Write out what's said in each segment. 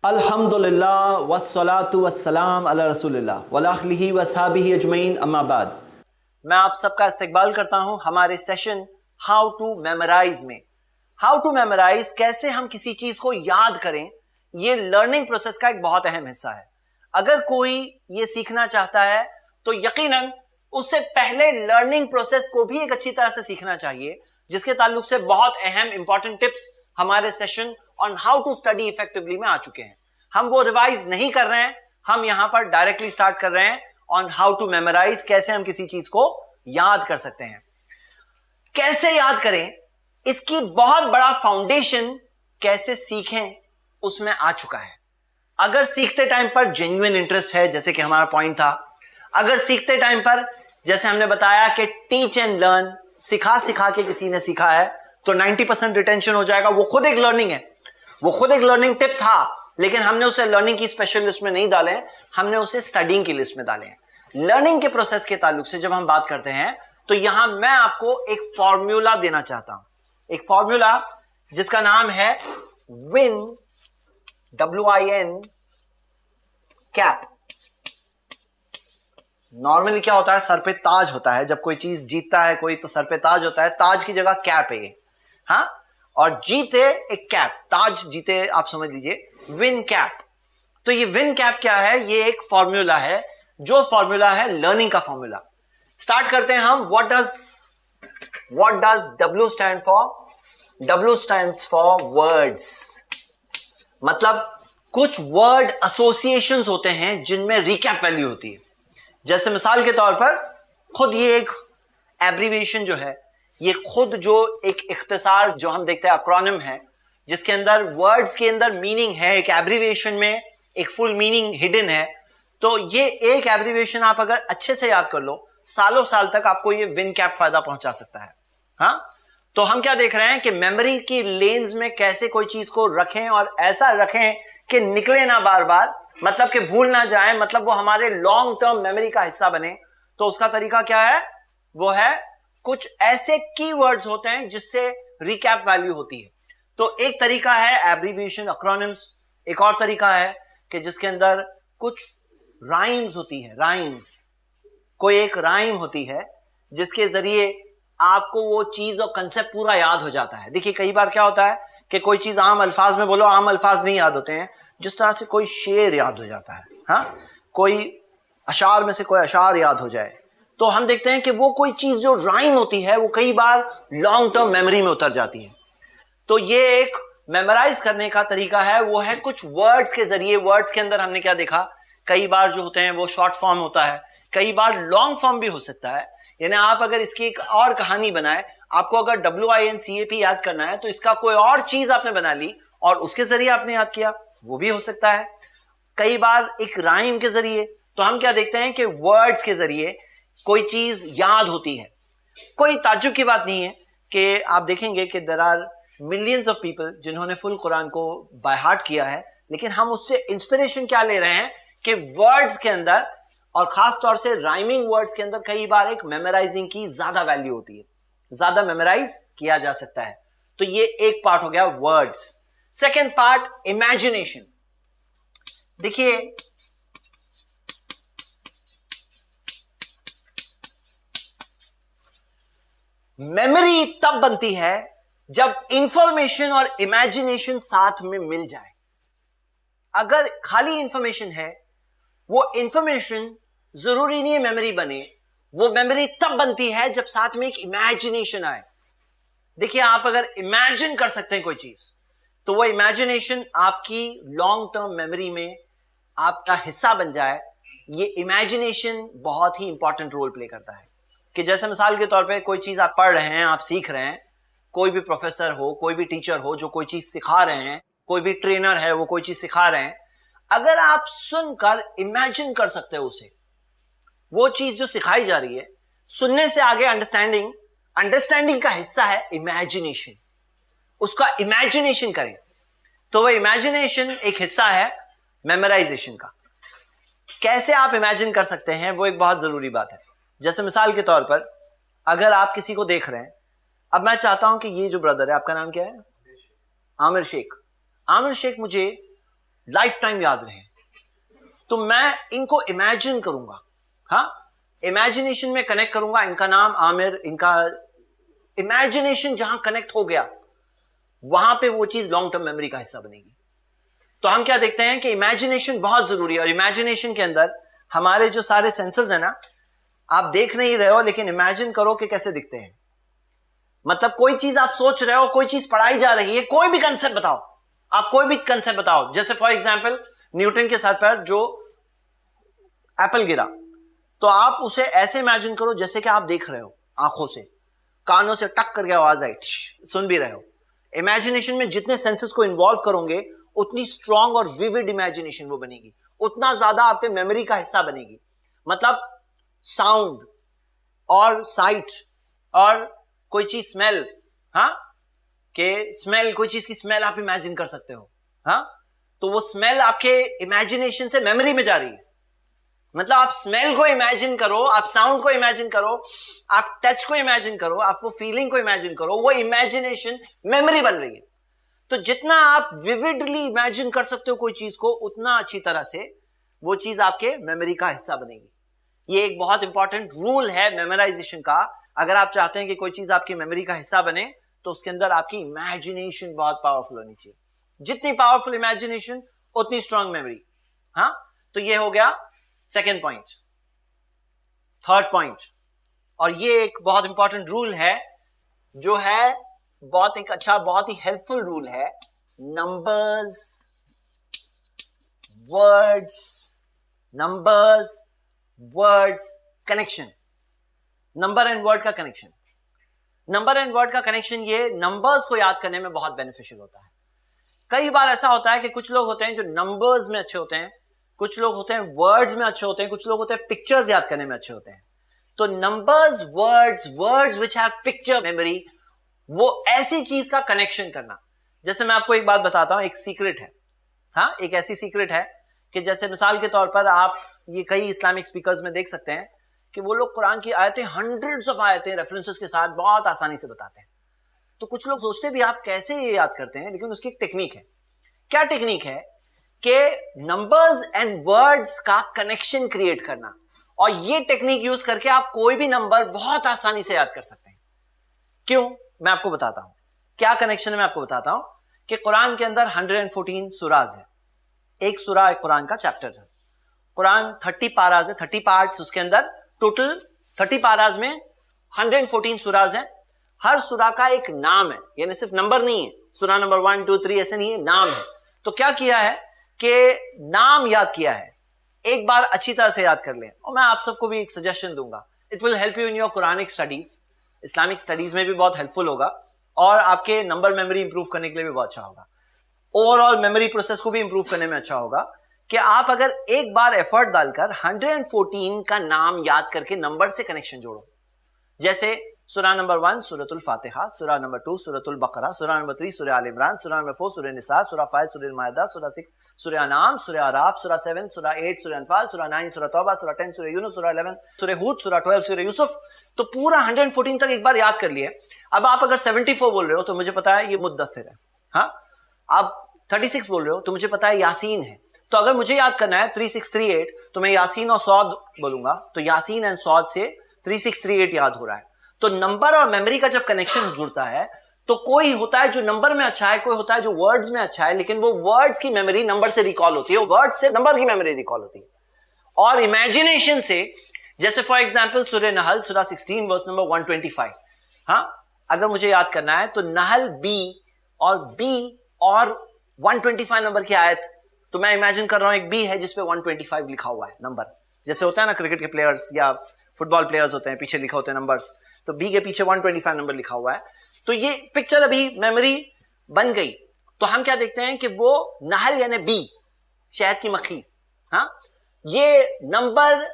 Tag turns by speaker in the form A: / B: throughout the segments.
A: अल्हम्दुलिल्लाह वस्सलातु वस्सलाम अला रसूलिल्लाह वला आलिहि वसहबिहि अजमईन अम्मा बाद। मैं आप सबका इस्तकबाल करता हूं हमारे सेशन हाउ टू मेमोराइज में। हाउ टू मेमोराइज, कैसे हम किसी चीज को याद करें, ये लर्निंग प्रोसेस का एक बहुत अहम हिस्सा है। अगर कोई ये सीखना चाहता है तो यकीनन उससे पहले लर्निंग प्रोसेस को भी एक अच्छी तरह से सीखना चाहिए, जिसके ताल्लुक से बहुत अहम इंपॉर्टेंट टिप्स हमारे session on how to study effectively में आ चुके हैं। हम वो रिवाइज नहीं कर रहे हैं, हम यहां पर डायरेक्टली स्टार्ट कर रहे हैं ऑन हाउ टू मेमोराइज, कैसे हम किसी चीज को याद कर सकते हैं। कैसे याद करें, इसकी बहुत बड़ा फाउंडेशन कैसे सीखें उसमें आ चुका है। अगर सीखते टाइम पर जेन्युइन इंटरेस्ट है, जैसे कि हमारा पॉइंट था, अगर सीखते टाइम पर जैसे हमने बताया कि टीच एंड लर्न, सिखा सिखा के किसी ने सीखा है तो 90% रिटेंशन हो जाएगा। वो खुद एक लर्निंग है, वो खुद एक लर्निंग टिप था, लेकिन हमने उसे लर्निंग की स्पेशल लिस्ट में नहीं डाले, हमने उसे स्टडिंग की लिस्ट में डाले हैं। लर्निंग के प्रोसेस के ताल्लुक से जब हम बात करते हैं तो यहां मैं आपको एक फॉर्मूला देना चाहता हूं, एक फॉर्मूला जिसका नाम है विन, WIN कैप। नॉर्मली क्या होता है, सर पे ताज होता है, जब कोई चीज जीतता है कोई तो सर पे ताज होता है, ताज की जगह कैप है ये, हाँ, और जीते एक कैप, ताज जीते आप समझ लीजिए विन कैप। तो ये विन कैप क्या है, ये एक फॉर्मूला है, जो फॉर्मूला है लर्निंग का फॉर्मूला। स्टार्ट करते हैं हम। What does W stand for? W stands for words. मतलब कुछ वर्ड एसोसिएशंस होते हैं जिनमें रिकैप वैल्यू होती है। जैसे मिसाल के तौर पर खुद ये एक एब्रीविएशन जो है, ये खुद जो एक इख्तिसार जो हम देखते हैं एक्रोनिम है, जिसके अंदर वर्ड्स के अंदर मीनिंग है, एक एब्रीविएशन में एक फुल मीनिंग हिडन है। तो ये एक एब्रीविएशन आप अगर अच्छे से याद कर लो, सालों साल तक आपको ये विन कैप फायदा पहुंचा सकता है। हाँ, तो हम क्या देख रहे हैं कि मेमोरी की लेन्स में कैसे कोई चीज को रखें और ऐसा रखें कि निकले ना बार बार, मतलब कि भूल ना जाए, मतलब वो हमारे लॉन्ग टर्म मेमोरी का हिस्सा बने। तो उसका तरीका क्या है, वो है कुछ ऐसे कीवर्ड्स होते हैं जिससे रिकैप वैल्यू होती है। तो एक तरीका है एब्रीविएशन, एक्रोनिम्स। एक और तरीका है कि जिसके अंदर कुछ राइम्स होती है, राइम्स, कोई एक राइम होती है जिसके जरिए आपको वो चीज और कंसेप्ट पूरा याद हो जाता है। देखिए कई बार क्या होता है कि कोई चीज आम अल्फाज में बोलो, आम अल्फाज नहीं याद होते हैं, जिस तरह से कोई शेर याद हो जाता है, हाँ, कोई अशार में से कोई अशार याद हो जाए, तो हम देखते हैं कि वो कोई चीज जो राइम होती है वो कई बार लॉन्ग टर्म मेमोरी में उतर जाती है। तो ये एक मेमोराइज करने का तरीका है, वो है कुछ वर्ड्स के जरिए। वर्ड्स के अंदर हमने क्या देखा, कई बार जो होते हैं वो शॉर्ट फॉर्म होता है, कई बार लॉन्ग फॉर्म भी हो सकता है। यानी आप अगर इसकी एक और कहानी बनाए, आपको अगर WINCAP याद करना है तो इसका कोई और चीज आपने बना ली और उसके जरिए आपने याद किया, वो भी हो सकता है। कई बार एक राइम के जरिए। तो हम क्या देखते हैं कि वर्ड्स के जरिए कोई चीज याद होती है। कोई ताज्जुब की बात नहीं है कि आप देखेंगे कि there are millions of people जिन्होंने फुल कुरान को बाय हार्ट किया है, लेकिन हम उससे इंस्पिरेशन क्या ले रहे हैं कि वर्ड्स के अंदर और खास तौर से राइमिंग वर्ड्स के अंदर कई बार एक मेमोराइजिंग की ज्यादा वैल्यू होती है, ज्यादा मेमोराइज किया जा सकता है। तो ये एक पार्ट हो गया वर्ड्स। Second part imagination. देखिए मेमोरी तब बनती है जब इंफॉर्मेशन और इमेजिनेशन साथ में मिल जाए। अगर खाली इंफॉर्मेशन है, वो इंफॉर्मेशन जरूरी नहीं है मेमोरी बने, वो मेमोरी तब बनती है जब साथ में एक इमेजिनेशन आए। देखिए आप अगर इमेजिन कर सकते हैं कोई चीज, तो वो इमेजिनेशन आपकी लॉन्ग टर्म मेमोरी में आपका हिस्सा बन जाए। ये इमेजिनेशन बहुत ही इंपॉर्टेंट रोल प्ले करता है। कि जैसे मिसाल के तौर पे कोई चीज आप पढ़ रहे हैं, आप सीख रहे हैं, कोई भी प्रोफेसर हो, कोई भी टीचर हो जो कोई चीज सिखा रहे हैं, कोई भी ट्रेनर है वो कोई चीज सिखा रहे हैं, अगर आप सुनकर इमेजिन कर सकते हो उसे, वो चीज जो सिखाई जा रही है, सुनने से आगे अंडरस्टैंडिंग, अंडरस्टैंडिंग का हिस्सा है इमेजिनेशन। उसका इमेजिनेशन करें तो वह इमेजिनेशन एक हिस्सा है मेमोराइजेशन का। कैसे आप इमेजिन कर सकते हैं वो एक बहुत जरूरी बात है। जैसे मिसाल के तौर पर अगर आप किसी को देख रहे हैं, अब मैं चाहता हूं कि ये जो ब्रदर है, आपका नाम क्या है? आमिर शेख। आमिर शेख मुझे लाइफ टाइम याद रहे, तो मैं इनको इमेजिन करूंगा, हाँ, इमेजिनेशन में कनेक्ट करूंगा। इनका नाम आमिर, इनका इमेजिनेशन जहां कनेक्ट हो गया वहां पे वो चीज लॉन्ग टर्म मेमोरी का हिस्सा बनेगी। तो हम क्या देखते हैं कि इमेजिनेशन बहुत जरूरी है, और इमेजिनेशन के अंदर हमारे जो सारे सेंसेस है ना, आप देख नहीं रहे हो लेकिन इमेजिन करो कि कैसे दिखते हैं। मतलब कोई चीज आप सोच रहे हो, कोई चीज पढ़ाई जा रही है, कोई भी कंसेप्ट बताओ, आप कोई भी कंसेप्ट बताओ। जैसे फॉर एग्जांपल न्यूटन के सर पर जो एप्पल गिरा, तो आप उसे ऐसे इमेजिन करो जैसे कि आप देख रहे हो आंखों से, कानों से टक करके आवाज आई, सुन भी रहे हो। इमेजिनेशन में जितने सेंसेस को इन्वॉल्व करोगे उतनी स्ट्रॉन्ग और विविड इमेजिनेशन वो बनेगी, उतना ज्यादा आपके मेमोरी का हिस्सा बनेगी। मतलब साउंड और साइट और कोई चीज स्मेल, हाँ, कि स्मेल, कोई चीज की स्मेल आप इमेजिन कर सकते हो, हाँ, तो वो स्मेल आपके इमेजिनेशन से मेमोरी में जा रही है। मतलब आप स्मेल को इमेजिन करो, आप साउंड को इमेजिन करो, आप टच को इमेजिन करो, आप वो फीलिंग को इमेजिन करो, वो इमेजिनेशन मेमोरी बन रही है। तो जितना आप विविडली इमेजिन कर सकते हो कोई चीज को, उतना अच्छी तरह से वो चीज आपके मेमोरी का हिस्सा बनेगी। ये एक बहुत इंपॉर्टेंट रूल है मेमोराइजेशन का। अगर आप चाहते हैं कि कोई चीज आपकी मेमोरी का हिस्सा बने, तो उसके अंदर आपकी इमेजिनेशन बहुत पावरफुल होनी चाहिए। जितनी पावरफुल इमेजिनेशन उतनी स्ट्रांग मेमोरी। हाँ, तो ये हो गया सेकेंड पॉइंट। थर्ड पॉइंट, और ये एक बहुत इंपॉर्टेंट रूल है, जो है बहुत एक अच्छा, बहुत ही हेल्पफुल रूल है। Numbers words connection. Number and word का कनेक्शन। नंबर एंड वर्ड का कनेक्शन, ये नंबर्स को याद करने में बहुत बेनिफिशियल होता है। कई बार ऐसा होता है कि कुछ लोग होते हैं जो नंबर्स में अच्छे होते हैं, कुछ लोग होते हैं वर्ड्स में अच्छे होते हैं, कुछ लोग होते हैं पिक्चर्स याद करने में अच्छे होते हैं। तो numbers, words which have picture memory, वो ऐसी चीज का कनेक्शन करना। जैसे मैं आपको एक बात बताता हूं, एक सीक्रेट है, हाँ, एक ऐसी सीक्रेट है कि जैसे मिसाल के तौर पर आप ये कई इस्लामिक स्पीकर्स में देख सकते हैं कि वो लोग कुरान की आयतें, हंड्रेड्स ऑफ आयतें रेफरेंसेस के साथ बहुत आसानी से बताते हैं। तो कुछ लोग सोचते भी आप कैसे ये याद करते हैं, लेकिन उसकी एक टेक्निक है। क्या टेक्निक है? कि नंबर्स एंड वर्ड्स का कनेक्शन क्रिएट करना, और ये टेक्निक यूज करके आप कोई भी नंबर बहुत आसानी से याद कर सकते हैं। क्यों? मैं आपको बताता हूं क्या कनेक्शन है। मैं आपको बताता हूं कि कुरान के अंदर 114 सुराज है। एक सुरा एक कुरान का चैप्टर है। कुरान 30 पाराज है, 30 पार्ट्स, उसके अंदर टोटल 30 पाराज में 114 सुराज हैं। हर सुरा का एक नाम है, यानी सिर्फ नंबर नहीं है, सुरा नंबर 1 2 3 ऐसे नहीं है, नाम है। तो क्या किया है कि नाम याद किया है। एक बार अच्छी तरह से याद कर लें, और मैं आप सबको भी एक सजेशन दूंगा, it will help you in your Quranic studies. Islamic studies में भी बहुत हेल्पफुल होगा, और आपके नंबर मेमोरी इंप्रूव करने के लिए भी बहुत अच्छा होगा। ओवरऑल मेमोरी प्रोसेस को भी इंप्रूव करने में अच्छा होगा कि आप अगर एक बार एफर्ट डालकर 114 का नाम याद करके नंबर से कनेक्शन जोड़ो। जैसे सूरा नंबर 1 सूरतुल फातिहा, सूरा नंबर 2 सूरतुल बकरा, सूरा नंबर 3 सूरा आल इमरान, सूरा नंबर 4 सूरा निसा, सूरा 5 सूरा मायदा, सूरा 6 सूरा अनाम, सूरा अराफ, सूरा 7 सूरा 8 सूरा अनफाल, सूरा 9 सूरा तौबा, सूरा 10 सूरा यूनुस, सूरा 11 सूरा हूद, सूरा 12 सूरा यूसुफ। तो पूरा 114 तक एक बार याद कर लिए। अब आप अगर 74 बोल रहे हो तो मुझे पता है ये मुद्दस्सिर है, हाँ। आप 36 बोल रहे हो तो मुझे पता है यासीन है। तो अगर मुझे याद करना है 3638, तो मैं यासीन और सौद बोलूंगा, तो यासीन एंड सौद से 3638 याद हो रहा है। तो नंबर और मेमोरी का जब कनेक्शन जुड़ता है, तो कोई होता है जो नंबर में अच्छा है, कोई होता है जो वर्ड्स में अच्छा है, लेकिन वो वर्ड्स की मेमोरी नंबर से रिकॉल होती है, वर्ड से नंबर की मेमोरी रिकॉल होती है। और इमेजिनेशन से, जैसे फॉर एग्जांपल सूरह नहल सूरा 16 वर्स नंबर 125, हाँ, अगर मुझे याद करना है तो नहल बी और 125 नंबर की आयत, तो मैं इमेजिन कर रहा हूं एक बी है जिसपे 125 लिखा हुआ है नंबर। जैसे होता है ना क्रिकेट के प्लेयर्स या फुटबॉल प्लेयर्स होते हैं, पीछे लिखा होते हैं नंबर्स, तो बी के पीछे 125 नंबर लिखा हुआ है। तो ये पिक्चर अभी मेमोरी बन गई। तो हम क्या देखते हैं कि वो नहल यानी बी, शहद की मक्खी, हाँ, ये नंबर,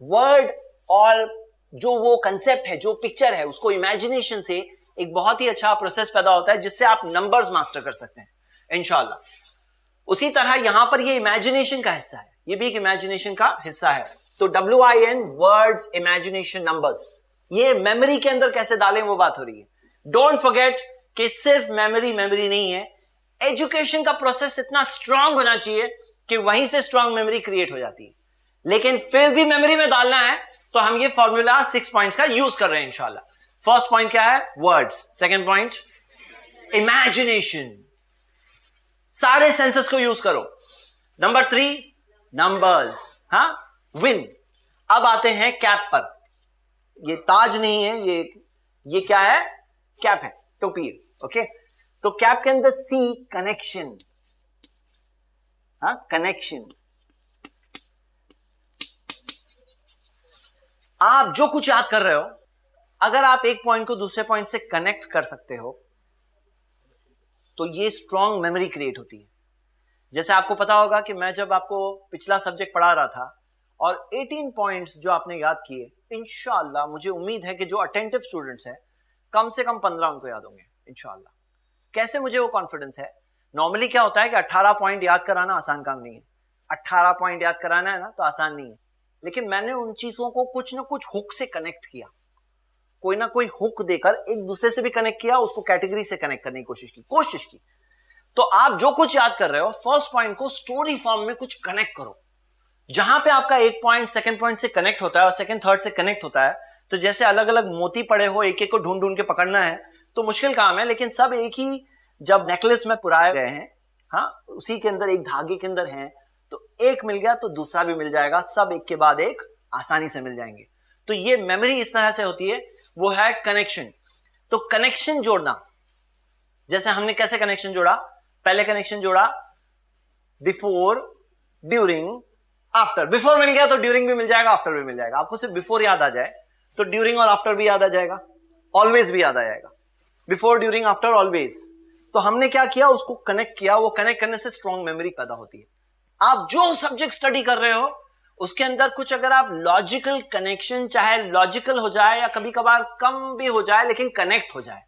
A: वर्ड और जो वो कंसेप्ट है, जो पिक्चर है, उसको इमेजिनेशन से एक बहुत ही अच्छा प्रोसेस पैदा होता है जिससे आप नंबर्स मास्टर कर सकते हैं इंशाल्लाह। उसी तरह यहां पर ये इमेजिनेशन का हिस्सा है, ये भी एक इमेजिनेशन का हिस्सा है। तो WIN वर्ड्स, इमेजिनेशन, नंबर्स, ये मेमोरी के अंदर कैसे डालें वो बात हो रही है। डोंट फॉरगेट कि सिर्फ मेमोरी नहीं है, एजुकेशन का प्रोसेस इतना स्ट्रांग होना चाहिए कि वहीं से स्ट्रांग मेमोरी क्रिएट हो जाती है। लेकिन फिर भी मेमोरी में डालना है तो हम ये फॉर्मूला 6 पॉइंट्स का यूज कर रहे हैं इंशाल्लाह। फर्स्ट पॉइंट क्या है? वर्ड्स। सेकंड पॉइंट इमेजिनेशन, सारे सेंसेस को यूज करो। नंबर 3 नंबर्स, हाँ, विन। अब आते हैं कैप पर। ये ताज नहीं है, ये क्या है? कैप है, टोपी है। ओके, तो कैप के अंदर सी कनेक्शन, हाँ, कनेक्शन। आप जो कुछ याद कर रहे हो, अगर आप एक पॉइंट को दूसरे पॉइंट से कनेक्ट कर सकते हो तो ये स्ट्रांग मेमोरी क्रिएट होती है। जैसे आपको पता होगा कि मैं जब आपको पिछला सब्जेक्ट पढ़ा रहा था और 18 पॉइंट्स जो आपने याद किए, इंशाल्लाह मुझे उम्मीद है कि जो अटेंटिव स्टूडेंट्स हैं कम से कम 15 उनको याद होंगे इंशाल्लाह। कैसे मुझे वो कॉन्फिडेंस है? नॉर्मली क्या होता है कि 18 पॉइंट याद कराना आसान काम नहीं है। 18 पॉइंट याद कराना है ना तो आसान नहीं है, लेकिन मैंने उन चीजों को कुछ ना कुछ हुक से कनेक्ट किया, कोई ना कोई हुक देकर एक दूसरे से भी कनेक्ट किया, उसको कैटेगरी से कनेक्ट करने की कोशिश की। तो आप जो कुछ याद कर रहे हो, फर्स्ट पॉइंट को स्टोरी फॉर्म में कुछ कनेक्ट करो। जहां पे आपका एक पॉइंट सेकंड पॉइंट से कनेक्ट होता है और सेकंड थर्ड से कनेक्ट होता है, तो जैसे अलग अलग मोती पड़े हो, एक एक को ढूंढ ढूंढ के पकड़ना है तो मुश्किल काम है, लेकिन सब एक ही जब नेकलेस में पुराए गए हैं, हाँ, उसी के अंदर एक धागे के अंदर हैं, तो एक मिल गया तो दूसरा भी मिल जाएगा, सब एक के बाद एक आसानी से मिल जाएंगे। तो ये मेमोरी इस तरह से होती है, वो है कनेक्शन। तो कनेक्शन जोड़ना, जैसे हमने कैसे कनेक्शन जोड़ा? पहले कनेक्शन जोड़ा बिफोर, ड्यूरिंग, आफ्टर। बिफोर मिल गया तो ड्यूरिंग भी मिल जाएगा, आफ्टर भी मिल जाएगा। आपको सिर्फ बिफोर याद आ जाए तो ड्यूरिंग और आफ्टर भी याद आ जाएगा, ऑलवेज भी याद आ जाएगा। Before, during, after, always. तो हमने क्या किया? उसको कनेक्ट किया। वो कनेक्ट करने से स्ट्रॉन्ग मेमोरी पैदा होती है। आप जो सब्जेक्ट स्टडी कर रहे हो उसके अंदर कुछ अगर आप लॉजिकल कनेक्शन, चाहे लॉजिकल हो जाए या कभी कभार कम भी हो जाए, लेकिन कनेक्ट हो जाए,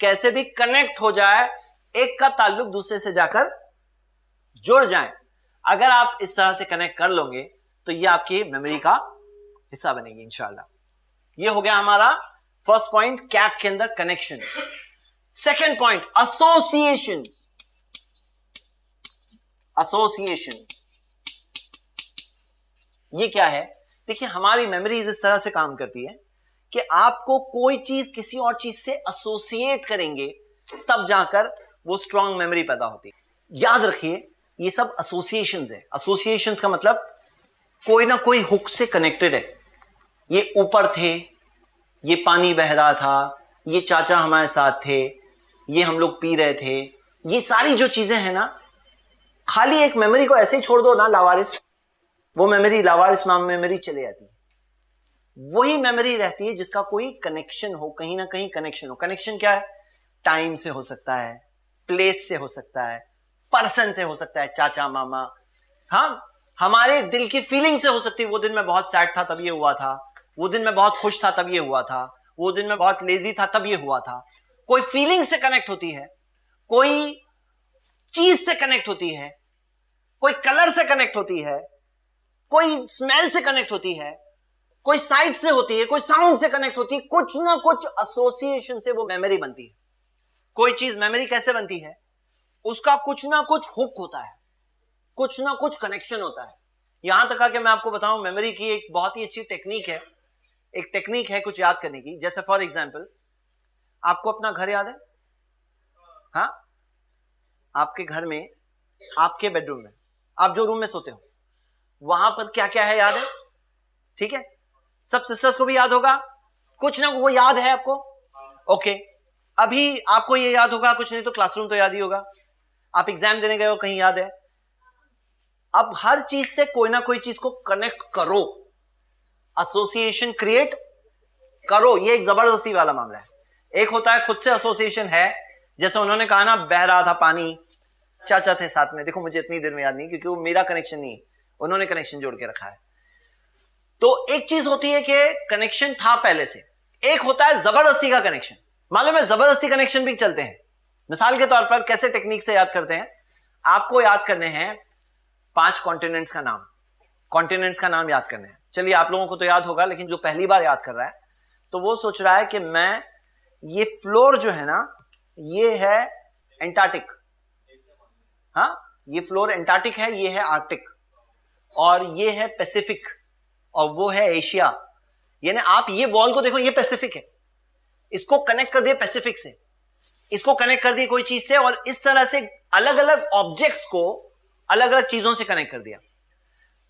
A: कैसे भी कनेक्ट हो जाए, एक का ताल्लुक दूसरे से जाकर जुड़ जाए, अगर आप इस तरह से कनेक्ट कर लोगे तो ये आपकी मेमोरी का हिस्सा बनेगी इंशाल्लाह। ये हो गया हमारा फर्स्ट पॉइंट, कैप के अंदर connection. Second point association. Association ये क्या है? देखिए, हमारी मेमोरीज इस तरह से काम करती है कि आपको कोई चीज किसी और चीज से एसोसिएट करेंगे तब जाकर वो स्ट्रांग मेमोरी पैदा होती है। याद रखिए, ये सब एसोसिएशंस है। एसोसिएशंस का मतलब कोई ना कोई हुक से कनेक्टेड है। ये ऊपर थे, ये पानी बह रहा था, ये चाचा हमारे साथ थे, ये हम लोग पी रहे थे, ये सारी जो चीजें हैं ना, खाली एक मेमोरी को ऐसे ही छोड़ दो ना लावारिस, वो मेमोरी लावारिस मेमोरी चले जाती है। वही मेमोरी रहती है जिसका कोई कनेक्शन हो, कहीं ना कहीं कनेक्शन हो। कनेक्शन क्या है? टाइम से हो सकता है, प्लेस से हो सकता है, पर्सन से हो सकता है, चाचा मामा, हाँ, हमारे दिल की फीलिंग से हो सकती है। वो दिन मैं बहुत सैड था तब ये हुआ था, वो दिन मैं बहुत खुश था तब ये हुआ था, वो दिन मैं बहुत लेजी था तब ये हुआ था। कोई फीलिंग से कनेक्ट होती है, कोई चीज से कनेक्ट होती है, कोई कलर से कनेक्ट होती है, कोई स्मेल से कनेक्ट होती है, कोई साइट से होती है, कोई साउंड से कनेक्ट होती है। कुछ ना कुछ एसोसिएशन से वो मेमोरी बनती है। कोई चीज मेमोरी कैसे बनती है? उसका कुछ ना कुछ हुक होता है, कुछ ना कुछ कनेक्शन होता है। यहां तक कि मैं आपको बताऊं, मेमोरी की एक बहुत ही अच्छी टेक्निक है, एक टेक्निक है कुछ याद करने की। जैसे फॉर एग्जांपल, आपको अपना घर याद है? हाँ, आपके घर में, आपके बेडरूम में, आप जो रूम में सोते हो, वहां पर क्या क्या है याद है? ठीक है, सब सिस्टर्स को भी याद होगा, कुछ ना वो याद है आपको? ओके, अभी आपको ये याद होगा, कुछ नहीं तो क्लासरूम तो याद ही होगा। आप एग्जाम देने गए हो, कहीं याद है? अब हर चीज से कोई ना कोई चीज को कनेक्ट करो, एसोसिएशन क्रिएट करो। ये एक जबरदस्ती वाला मामला है। एक होता है खुद से एसोसिएशन है, जैसे उन्होंने कहा ना, बह रहा था पानी, चाचा थे साथ में। देखो, मुझे इतनी देर में याद नहीं क्योंकि वो मेरा कनेक्शन नहीं, उन्होंने कनेक्शन जोड़ के रखा है। तो एक चीज होती है कि कनेक्शन था पहले से, एक होता है जबरदस्ती का कनेक्शन। मालूम है, जबरदस्ती कनेक्शन भी चलते हैं। मिसाल के तौर पर कैसे टेक्निक से याद करते हैं? आपको याद करने हैं 5 कॉन्टिनेंट्स का नाम, कॉन्टिनेंट्स का नाम याद करने हैं। चलिए, आप लोगों को तो याद होगा, लेकिन जो पहली बार याद कर रहा है तो वो सोच रहा है कि मैं, ये फ्लोर जो है ना, ये है एंटार्क्टिक, हाँ, ये फ्लोर एंटार्क्टिक है, ये है आर्कटिक, और ये है पैसिफिक, और वो है एशिया। यानी आप ये वॉल को देखो, ये पैसिफिक है, इसको कनेक्ट कर दिया पैसिफिक से, इसको कनेक्ट कर दिया कोई चीज से, और इस तरह से अलग अलग ऑब्जेक्ट्स को अलग अलग चीजों से कनेक्ट कर दिया।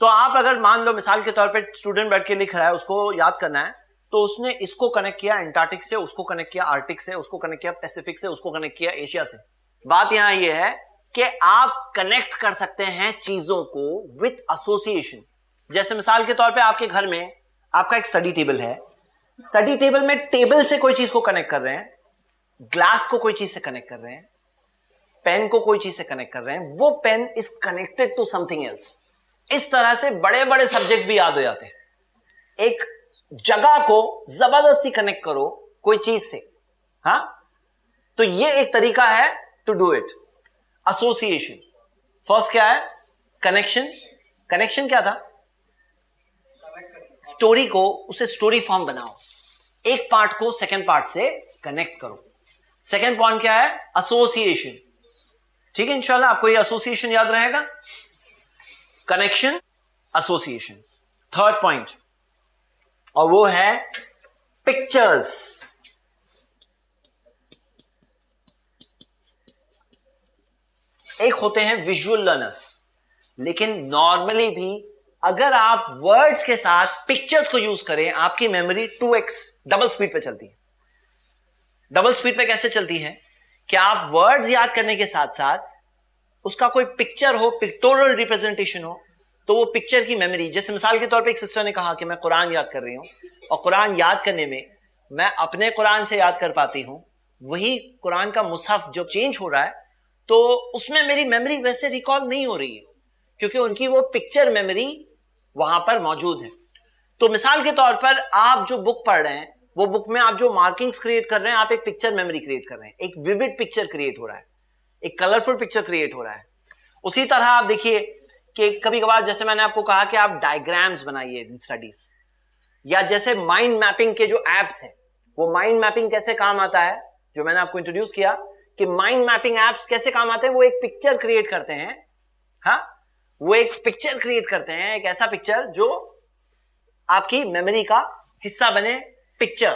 A: तो आप अगर मान लो मिसाल के तौर पे स्टूडेंट बैठ के लिख रहा है, उसको याद करना है, तो उसने इसको कनेक्ट किया एंटार्क्टिक से, उसको कनेक्ट किया आर्कटिक से, उसको कनेक्ट किया पैसिफिक से, उसको कनेक्ट किया एशिया से। बात यहां यह है कि आप कनेक्ट कर सकते हैं चीजों को विथ एसोसिएशन। जैसे मिसाल के तौर पे आपके घर में आपका एक स्टडी टेबल है, स्टडी टेबल में टेबल से कोई चीज को कनेक्ट कर रहे हैं, ग्लास को कोई चीज से कनेक्ट कर रहे हैं, पेन को कोई चीज से कनेक्ट कर रहे हैं, वो pain is connected to something else. इस तरह से बड़े बड़े सब्जेक्ट्स भी याद हो जाते हैं। एक जगह को जबरदस्ती कनेक्ट करो कोई चीज से, हाँ, तो ये एक तरीका है to do it, association. First क्या है? कनेक्शन। कनेक्शन क्या था? स्टोरी को, उसे स्टोरी फॉर्म बनाओ, एक पार्ट को सेकेंड पार्ट से कनेक्ट करो। सेकेंड पॉइंट क्या है? एसोसिएशन। ठीक है, इंशाल्लाह आपको ये एसोसिएशन याद रहेगा, कनेक्शन, एसोसिएशन। थर्ड पॉइंट, और वो है पिक्चर्स। एक होते हैं विजुअल लर्नर्स, लेकिन नॉर्मली भी अगर आप वर्ड्स के साथ पिक्चर्स को यूज करें, आपकी मेमोरी 2x डबल स्पीड पे चलती है। डबल स्पीड पे कैसे चलती है कि आप वर्ड्स याद करने के साथ साथ उसका कोई पिक्चर हो, पिक्टोरल रिप्रेजेंटेशन हो, तो वो पिक्चर की मेमोरी, जैसे मिसाल के तौर पे एक सिस्टर ने कहा कि मैं कुरान याद कर रही हूं, और कुरान याद करने में मैं अपने कुरान से याद कर पाती हूं, वही कुरान का मुसहफ जो चेंज हो रहा है, तो उसमें मेरी मेमोरी वैसे रिकॉल नहीं हो रही है, क्योंकि उनकी वो पिक्चर मेमोरी वहां पर मौजूद है। तो मिसाल के तौर पर आप जो बुक पढ़ रहे हैं, वो बुक में आप जो मार्किंग्स क्रिएट कर रहे हैं, आप एक पिक्चर मेमोरी क्रिएट कर रहे हैं, एक विविड पिक्चर क्रिएट हो रहा है, एक कलरफुल पिक्चर क्रिएट हो रहा है। उसी तरह आप देखिए कि कभी कभार, जैसे मैंने आपको कहा कि आप डायग्राम्स बनाइए स्टडीज, या जैसे माइंड मैपिंग के जो एप्स हैं, वो माइंड मैपिंग कैसे काम आता है, जो मैंने आपको इंट्रोड्यूस किया कि माइंड मैपिंग एप्स कैसे काम आते हैं, वो एक पिक्चर क्रिएट करते हैं, हाँ, वो एक पिक्चर क्रिएट करते हैं, एक ऐसा पिक्चर जो आपकी मेमोरी का हिस्सा बने, पिक्चर।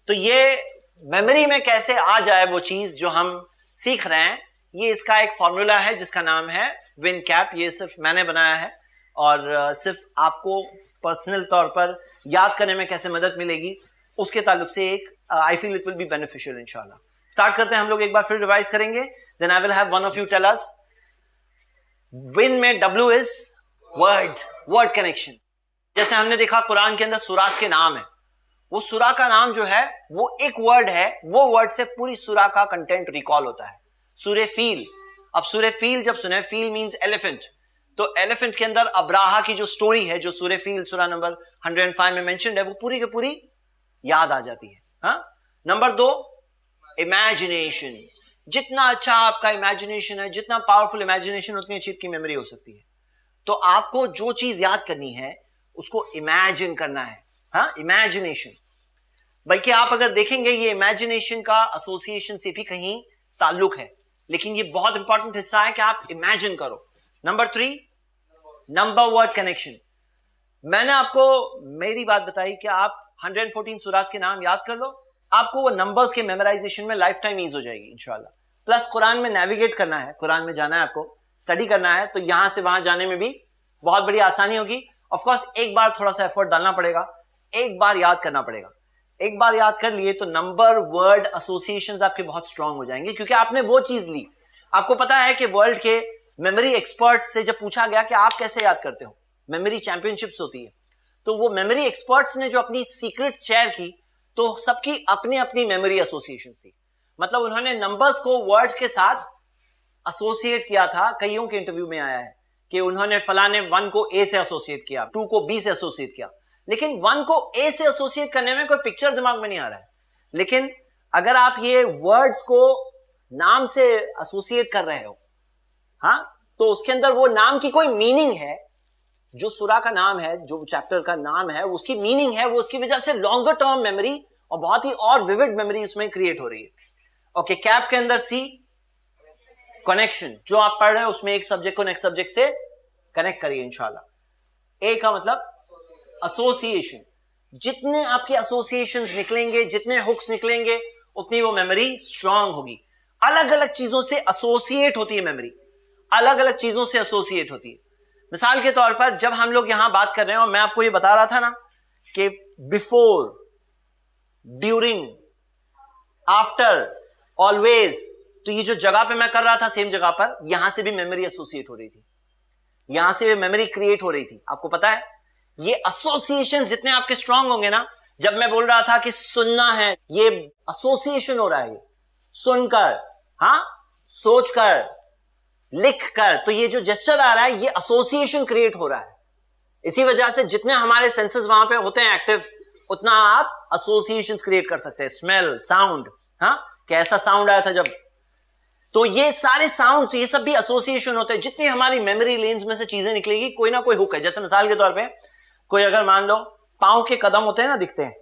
A: तो ये मेमोरी में कैसे आ जाए वो चीज जो हम सीख रहे हैं, ये इसका एक फॉर्मूला है जिसका नाम है विनकैप। ये सिर्फ मैंने बनाया है, और सिर्फ आपको पर्सनल तौर पर याद करने में कैसे मदद मिलेगी उसके ताल्लुक से एक I feel it will be beneficial इंशाल्लाह। स्टार्ट करते हैं हम लोग, एक बार फिर रिवाइज करेंगे, then I will have one of you tell us. विन में W is word, word connection. जैसे हमने देखा कुरान के अंदर सूरात के नाम है, वो सूरा का नाम जो है वो एक वर्ड है, वो वर्ड से पूरी सूरा का कंटेंट रिकॉल होता है। सूरे फील, अब सूरे फील जब सुने, फील मींस एलिफेंट, तो एलिफेंट के अंदर अब्राहा की जो स्टोरी है, जो सूरे फील सूरा नंबर 105 में मेंशन्ड है, वो पूरी की पूरी याद आ जाती है। हाँ, नंबर 2 इमेजिनेशन। जितना अच्छा आपका इमेजिनेशन है, जितना पावरफुल इमेजिनेशन, उतनी अच्छी आपकी मेमोरी हो सकती है। तो आपको जो चीज याद करनी है उसको इमेजिन करना है, हाँ, इमेजिनेशन। बल्कि आप अगर देखेंगे ये इमेजिनेशन का एसोसिएशन से भी कहीं ताल्लुक है, लेकिन ये बहुत इंपॉर्टेंट हिस्सा है कि आप इमेजिन करो। Number 3 number word connection. मैंने आपको मेरी बात बताई कि आप 114 सूरास के नाम याद कर लो, आपको वो नंबर्स के मेमोराइजेशन में लाइफ टाइम ईज हो जाएगी इंशाल्लाह। प्लस कुरान में नेविगेट करना है, कुरान में जाना है, आपको स्टडी करना है, तो यहां से वहां जाने में भी बहुत बड़ी आसानी होगी। ऑफ कोर्स एक बार थोड़ा सा एफर्ट डालना पड़ेगा, एक बार याद करना पड़ेगा। एक बार याद कर लिए तो नंबर वर्ड एसोसिएशंस आपके बहुत स्ट्रांग हो जाएंगे, क्योंकि आपने वो चीज ली। आपको पता है कि वर्ल्ड के मेमोरी एक्सपर्ट से जब पूछा गया कि आप कैसे याद करते हो, मेमोरी चैंपियनशिप्स होती है, तो वो मेमोरी एक्सपर्ट्स ने जो अपनी सीक्रेट्स शेयर की, तो सबकी अपनी अपनी मेमोरी एसोसिएशन थी। मतलब उन्होंने नंबर्स को वर्ड्स के साथ एसोसिएट किया था। कईयों के इंटरव्यू में आया है कि उन्होंने फलाने 1 को A से एसोसिएट किया, 2 को B से एसोसिएट किया, लेकिन 1 को A से एसोसिएट करने में कोई पिक्चर दिमाग में नहीं आ रहा है। लेकिन अगर आप ये वर्ड्स को नाम से एसोसिएट कर रहे हो, हाँ, तो उसके अंदर वो नाम की कोई मीनिंग है, जो सूरा का नाम है, जो चैप्टर का नाम है, उसकी मीनिंग है, वो उसकी वजह से लॉन्गर टर्म मेमोरी और बहुत ही और विविड मेमोरी उसमें क्रिएट हो रही है। ओके, कैप के अंदर C कनेक्शन, जो आप पढ़ रहे हैं उसमें एक सब्जेक्ट को नेक्स्ट सब्जेक्ट से कनेक्ट करिए इंशाल्लाह। ए का मतलब एसोसिएशन, जितने आपके एसोसिएशंस निकलेंगे, जितने हुक्स निकलेंगे, उतनी वो मेमोरी स्ट्रांग होगी। अलग अलग चीजों से एसोसिएट होती है मेमोरी, अलग अलग चीजों से एसोसिएट होती है। मिसाल के तौर पर जब हम लोग यहां बात कर रहे हैं और मैं आपको ये बता रहा था ना कि बिफोर, ड्यूरिंग, आफ्टर, ऑलवेज, तो ये जो जगह पे मैं कर रहा था सेम जगह पर, यहां से भी मेमोरी एसोसिएट हो रही थी, यहां से भी मेमोरी क्रिएट हो रही थी। आपको पता है ये एसोसिएशन जितने आपके स्ट्रांग होंगे ना, जब मैं बोल रहा था कि सुनना है, ये एसोसिएशन हो रहा है, सुनकर, हाँ, सोचकर, लिखकर, तो ये जो जेस्चर आ रहा है ये एसोसिएशन क्रिएट हो रहा है। इसी वजह से जितने हमारे सेंसेस वहां पे होते हैं एक्टिव, उतना आप एसोसिएशंस क्रिएट कर सकते हैं। स्मेल, साउंड, हाँ, कैसा साउंड आया था जब, तो ये सारे साउंड्स, ये सब भी एसोसिएशन होते हैं। जितनी हमारी मेमोरी लेन्स में से चीजें निकलेगी, कोई ना कोई हुक है। जैसे मिसाल के तौर पे कोई अगर मान लो पांव के कदम होते हैं ना, दिखते हैं,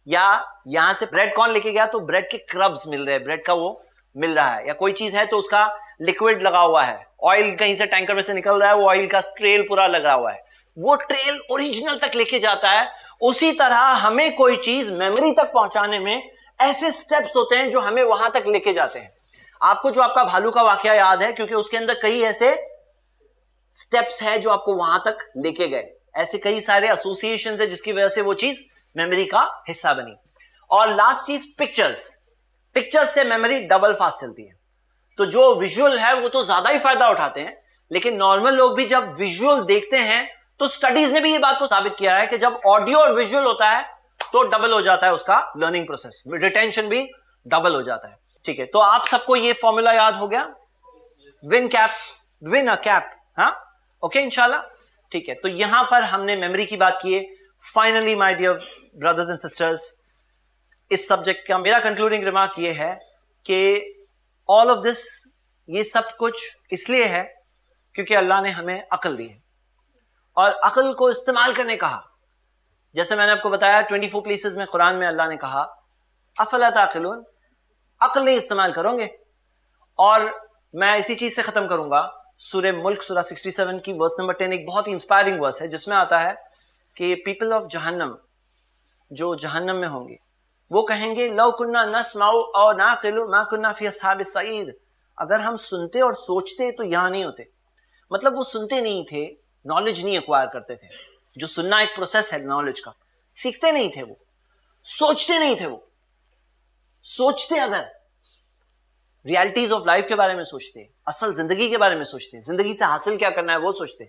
A: या यहां से ब्रेड कॉर्न लेके गया तो ब्रेड के क्रब्स मिल रहे हैं, ब्रेड का वो मिल रहा है, या कोई चीज है तो उसका लिक्विड लगा हुआ है, ऑयल कहीं से टैंकर में से निकल रहा है, वो ऑयल का ट्रेल पूरा लगा हुआ है, वो ट्रेल ओरिजिनल तक लेके जाता है। उसी तरह हमें कोई चीज मेमोरी तक पहुंचाने में ऐसे स्टेप्स होते हैं जो हमें वहां तक लेके जाते हैं। आपको जो आपका भालू का वाकया याद है, क्योंकि उसके अंदर कई ऐसे स्टेप्स हैं जो आपको वहां तक लेके गए, ऐसे कई सारे एसोसिएशंस है जिसकी वजह से वो चीज मेमोरी का हिस्सा बनी। और लास्ट चीज पिक्चर्स, पिक्चर्स से मेमोरी डबल फास्ट चलती है। तो जो विजुअल है वो तो ज्यादा ही फायदा उठाते हैं, लेकिन नॉर्मल लोग भी जब विजुअल देखते हैं, तो स्टडीज ने भी ये बात को साबित किया है कि जब ऑडियो और विजुअल होता है तो डबल हो जाता है उसका लर्निंग प्रोसेस, रिटेंशन भी डबल हो जाता है। ठीक है, तो आप सबको ये फॉर्मूला याद हो गया, win cap, win a cap, हाँ, ओके इंशाल्लाह। ठीक है, तो यहां पर हमने मेमोरी की बात की है। Finally my dear brothers and sisters, इस सब्जेक्ट का मेरा कंक्लूडिंग रिमार्क ये है कि ऑल ऑफ दिस, ये सब कुछ इसलिए है क्योंकि अल्लाह ने हमें अकल दी है और अकल को इस्तेमाल करने कहा। जैसे मैंने आपको बताया 24 प्लेसेस में कुरान में अल्लाह ने कहा अफला ताक़िलून, अकल नहीं इस्तेमाल करोगे। और मैं इसी चीज से खत्म करूंगा, सूरह मुल्क सूरह 67 की वर्स नंबर 10 एक बहुत ही इंस्पायरिंग वर्स है, जिसमें आता है कि पीपल ऑफ जहन्नम, जो जहन्नम में होंगे, वो कहेंगे लौ कुन्ना नस्माउ और नाक़िलु मा कुन्ना फी अस्हाबिस सईर, अगर हम सुनते और सोचते तो यहां नहीं होते। मतलब वो सुनते नहीं थे, नॉलेज नहीं एक्वायर करते थे। जो सुनना एक प्रोसेस है नॉलेज का, सीखते नहीं थे वो, सोचते नहीं थे वो। सोचते अगर रियलिटीज ऑफ लाइफ के बारे में सोचते, असल जिंदगी के बारे में सोचते, जिंदगी से हासिल क्या करना है वो सोचते,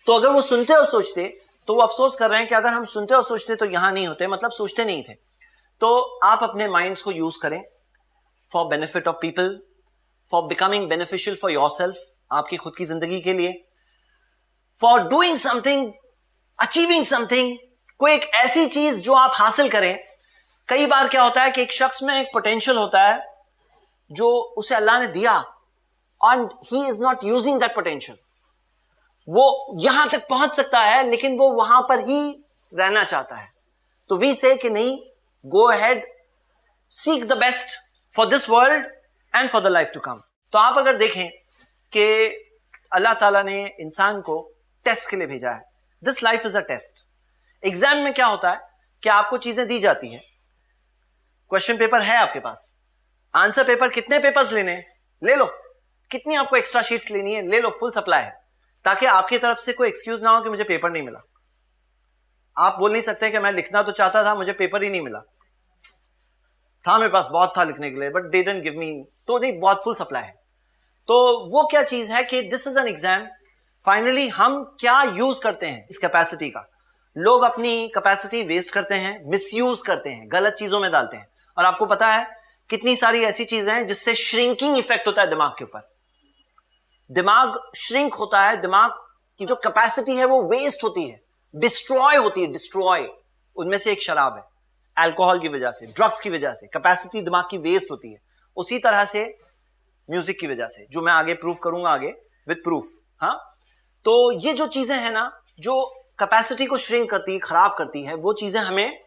A: तो अगर वो सुनते और सोचते तो वो अफसोस कर रहे हैं कि अगर हम सुनते और सोचते तो यहां नहीं होते, मतलब सोचते नहीं थे। तो आप अपने माइंड्स को यूज करें for benefit of people, for becoming beneficial for yourself, आपकी खुद की जिंदगी के लिए, for doing something, achieving something, कोई एक ऐसी चीज जो आप हासिल करें। कई बार क्या होता है कि एक शख्स में एक पोटेंशियल होता है जो उसे अल्लाह ने दिया और he is not using that potential. वो यहां तक पहुंच सकता है लेकिन वो वहां पर ही रहना चाहता है। तो वी से कि नहीं, go ahead, seek the best for this world and for the life to come. तो आप अगर देखें कि अल्लाह ताला ने इंसान को टेस्ट के लिए भेजा है। This life is a test. Exam में क्या होता है कि आपको चीजें दी जाती है, क्वेश्चन पेपर है आपके पास, आंसर पेपर, कितने पेपर्स लेने हैं ले लो, कितनी आपको एक्स्ट्रा शीट्स लेनी है ले लो, फुल सप्लाई है, ताकि आपकी तरफ से कोई एक्सक्यूज ना हो कि मुझे पेपर नहीं मिला। आप बोल नहीं सकते कि मैं लिखना तो चाहता था, मुझे पेपर ही नहीं मिला, था मेरे पास बहुत था लिखने के लिए but they didn't give me, तो नहीं, बहुत फुल सप्लाई है। तो वो क्या चीज है कि this is an exam. Finally हम क्या यूज करते हैं इस कैपेसिटी का। लोग अपनी कैपेसिटी वेस्ट करते हैं, मिसयूज करते हैं, गलत चीजों में डालते हैं। और आपको पता है कितनी सारी ऐसी चीजें हैं जिससे श्रिंकिंग इफेक्ट होता है दिमाग के ऊपर। दिमाग श्रिंक होता है, दिमाग की जो कैपेसिटी है वो वेस्ट होती है, डिस्ट्रॉय होती है, डिस्ट्रॉय। उनमें से एक शराब है, अल्कोहल की वजह से, ड्रग्स की वजह से कैपेसिटी दिमाग की वेस्ट होती है। उसी तरह से म्यूजिक की वजह से, जो मैं आगे प्रूफ करूंगा आगे विद प्रूफ। हाँ, तो ये जो चीजें हैं ना, जो कैपेसिटी को श्रिंक करती है, खराब करती है, वो चीजें हमें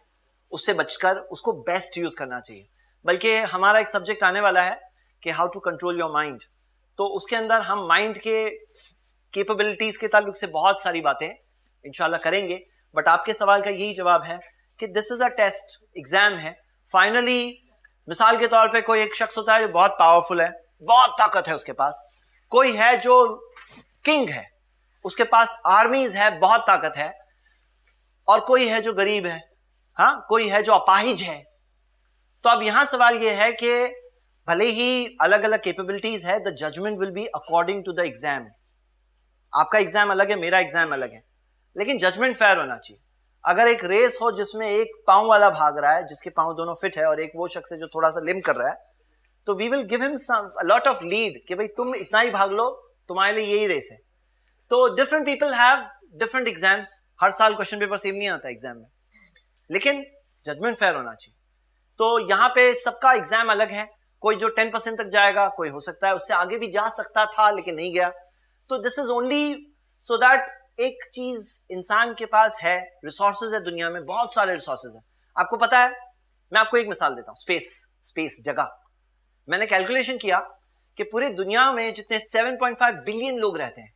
A: उससे बचकर उसको बेस्ट यूज करना चाहिए। बल्कि हमारा एक सब्जेक्ट आने वाला है कि how to control your mind, तो उसके अंदर हम माइंड के कैपेबिलिटीज के ताल्लुक से बहुत सारी बातें इंशाल्लाह करेंगे। बट आपके सवाल का यही जवाब है कि this is a test, exam है। फाइनली मिसाल के तौर पे कोई एक शख्स होता है जो बहुत पावरफुल है, बहुत ताकत है उसके पास, कोई है जो किंग है, उसके पास आर्मीज है, बहुत ताकत है, और कोई है जो गरीब है, हाँ, कोई है जो अपाहिज है। तो अब यहां सवाल यह है कि भले ही अलग अलग कैपेबिलिटीज है, the judgement will be according to the exam. आपका एग्जाम अलग है, मेरा एग्जाम अलग है, लेकिन जजमेंट फेयर होना चाहिए। अगर एक रेस हो जिसमें एक पांव वाला भाग रहा है, जिसके पांव दोनों फिट है, और एक वो शख्स है जो थोड़ा सा लिम कर रहा है, तो we will give him lot of lead कि भाई तुम इतना ही भाग लो, तुम्हारे लिए यही रेस है। तो different people have different exams. हर साल क्वेश्चन पेपर सेम नहीं आता एग्जाम में, लेकिन जजमेंट फेयर होना चाहिए। तो यहाँ पे सबका एग्जाम अलग है। कोई जो 10% तक जाएगा, कोई हो सकता है उससे आगे भी जा सकता था लेकिन नहीं गया। तो this is only so that एक चीज इंसान के पास है, रिसोर्सेज है दुनिया में, बहुत सारे रिसोर्सेज है। आपको पता है, मैं आपको एक मिसाल देता हूं, स्पेस जगह। मैंने कैलकुलेशन किया कि पूरी दुनिया में जितने 7.5 बिलियन लोग रहते हैं,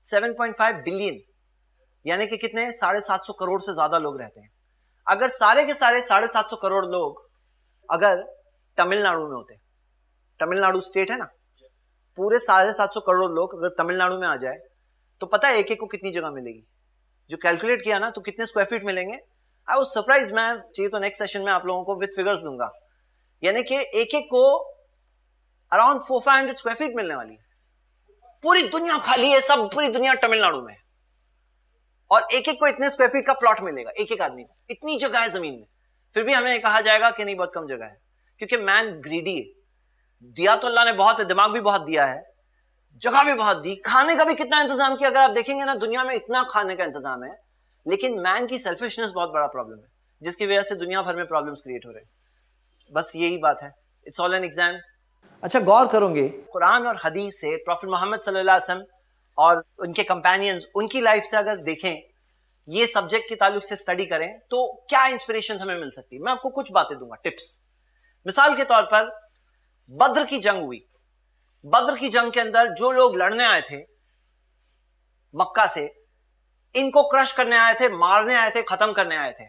A: 7.5 बिलियन यानी कि कितने 750 करोड़ से ज्यादा लोग रहते हैं। अगर सारे के सारे 750 करोड़ लोग अगर तमिलनाडु में होते, तमिलनाडु स्टेट है ना, पूरे 750 करोड़ लोग अगर तमिलनाडु में आ जाए तो पता है एक एक को कितनी जगह मिलेगी? जो कैलकुलेट किया ना, तो कितने स्क्वायर फीट मिलेंगे? I was surprise. मैं चाहिए तो नेक्स्ट सेशन में आप लोगों को विद फिगर्स दूंगा। यानी कि एक एक को अराउंड 400-500 स्क्वायर फीट मिलने वाली है। पूरी दुनिया खाली है, सब पूरी दुनिया तमिलनाडु में है, और एक एक को इतने स्क्वायर फीट का प्लॉट मिलेगा, एक एक आदमी को। इतनी जगह है जमीन में, फिर भी हमें कहा जाएगा कि नहीं बहुत कम जगह है, क्योंकि मैन ग्रीडी है। दिया तो अल्लाह ने बहुत है, दिमाग भी बहुत दिया है, जगह भी बहुत दी, खाने का भी कितना इंतजाम किया। अगर आप देखेंगे ना, दुनिया में इतना खाने का इंतजाम है, लेकिन मैन की सेल्फिशनेस बहुत बड़ा प्रॉब्लम है, जिसकी वजह से दुनिया भर में प्रॉब्लम्स क्रिएट हो रहे हैं। बस यही बात है, इट्स ऑल एन एग्जाम। अच्छा, गौर करोगे कुरान और हदीस से, प्रॉफेट मोहम्मद सल्लल्लाहु अलैहि वसल्लम और उनके कंपेनियंस, उनकी लाइफ से अगर देखें, ये सब्जेक्ट के ताल्लुक से स्टडी करें, तो क्या इंस्पिरेशन हमें मिल सकती है। मैं आपको कुछ बातें दूंगा, टिप्स। मिसाल के तौर पर बद्र की जंग हुई। बद्र की जंग के अंदर जो लोग लड़ने आए थे मक्का से, इनको क्रश करने आए थे, मारने आए थे, खत्म करने आए थे,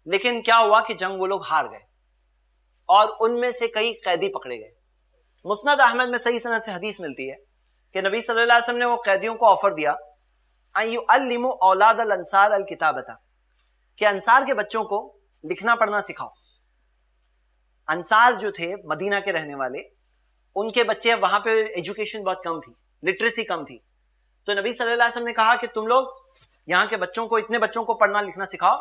A: लेकिन क्या हुआ कि जंग वो लोग हार गए और उनमें से कई कैदी पकड़े गए। मुस्नद अहमद में सही सनद से हदीस मिलती है कि नबी सल्लल्लाहु अलैहि वसल्लम ने वो कैदियों को ऑफर दिया, अय्युअल्लिमु औलाद अल अंसार अल किताबता, कि अंसार के बच्चों को लिखना पढ़ना सिखाओ। अंसार जो थे मदीना के रहने वाले, उनके बच्चे, वहां पे एजुकेशन बहुत कम थी, लिटरेसी कम थी। तो नबी सल्लल्लाहु अलैहि वसल्लम ने कहा कि तुम लोग यहाँ के बच्चों को, इतने बच्चों को पढ़ना लिखना सिखाओ,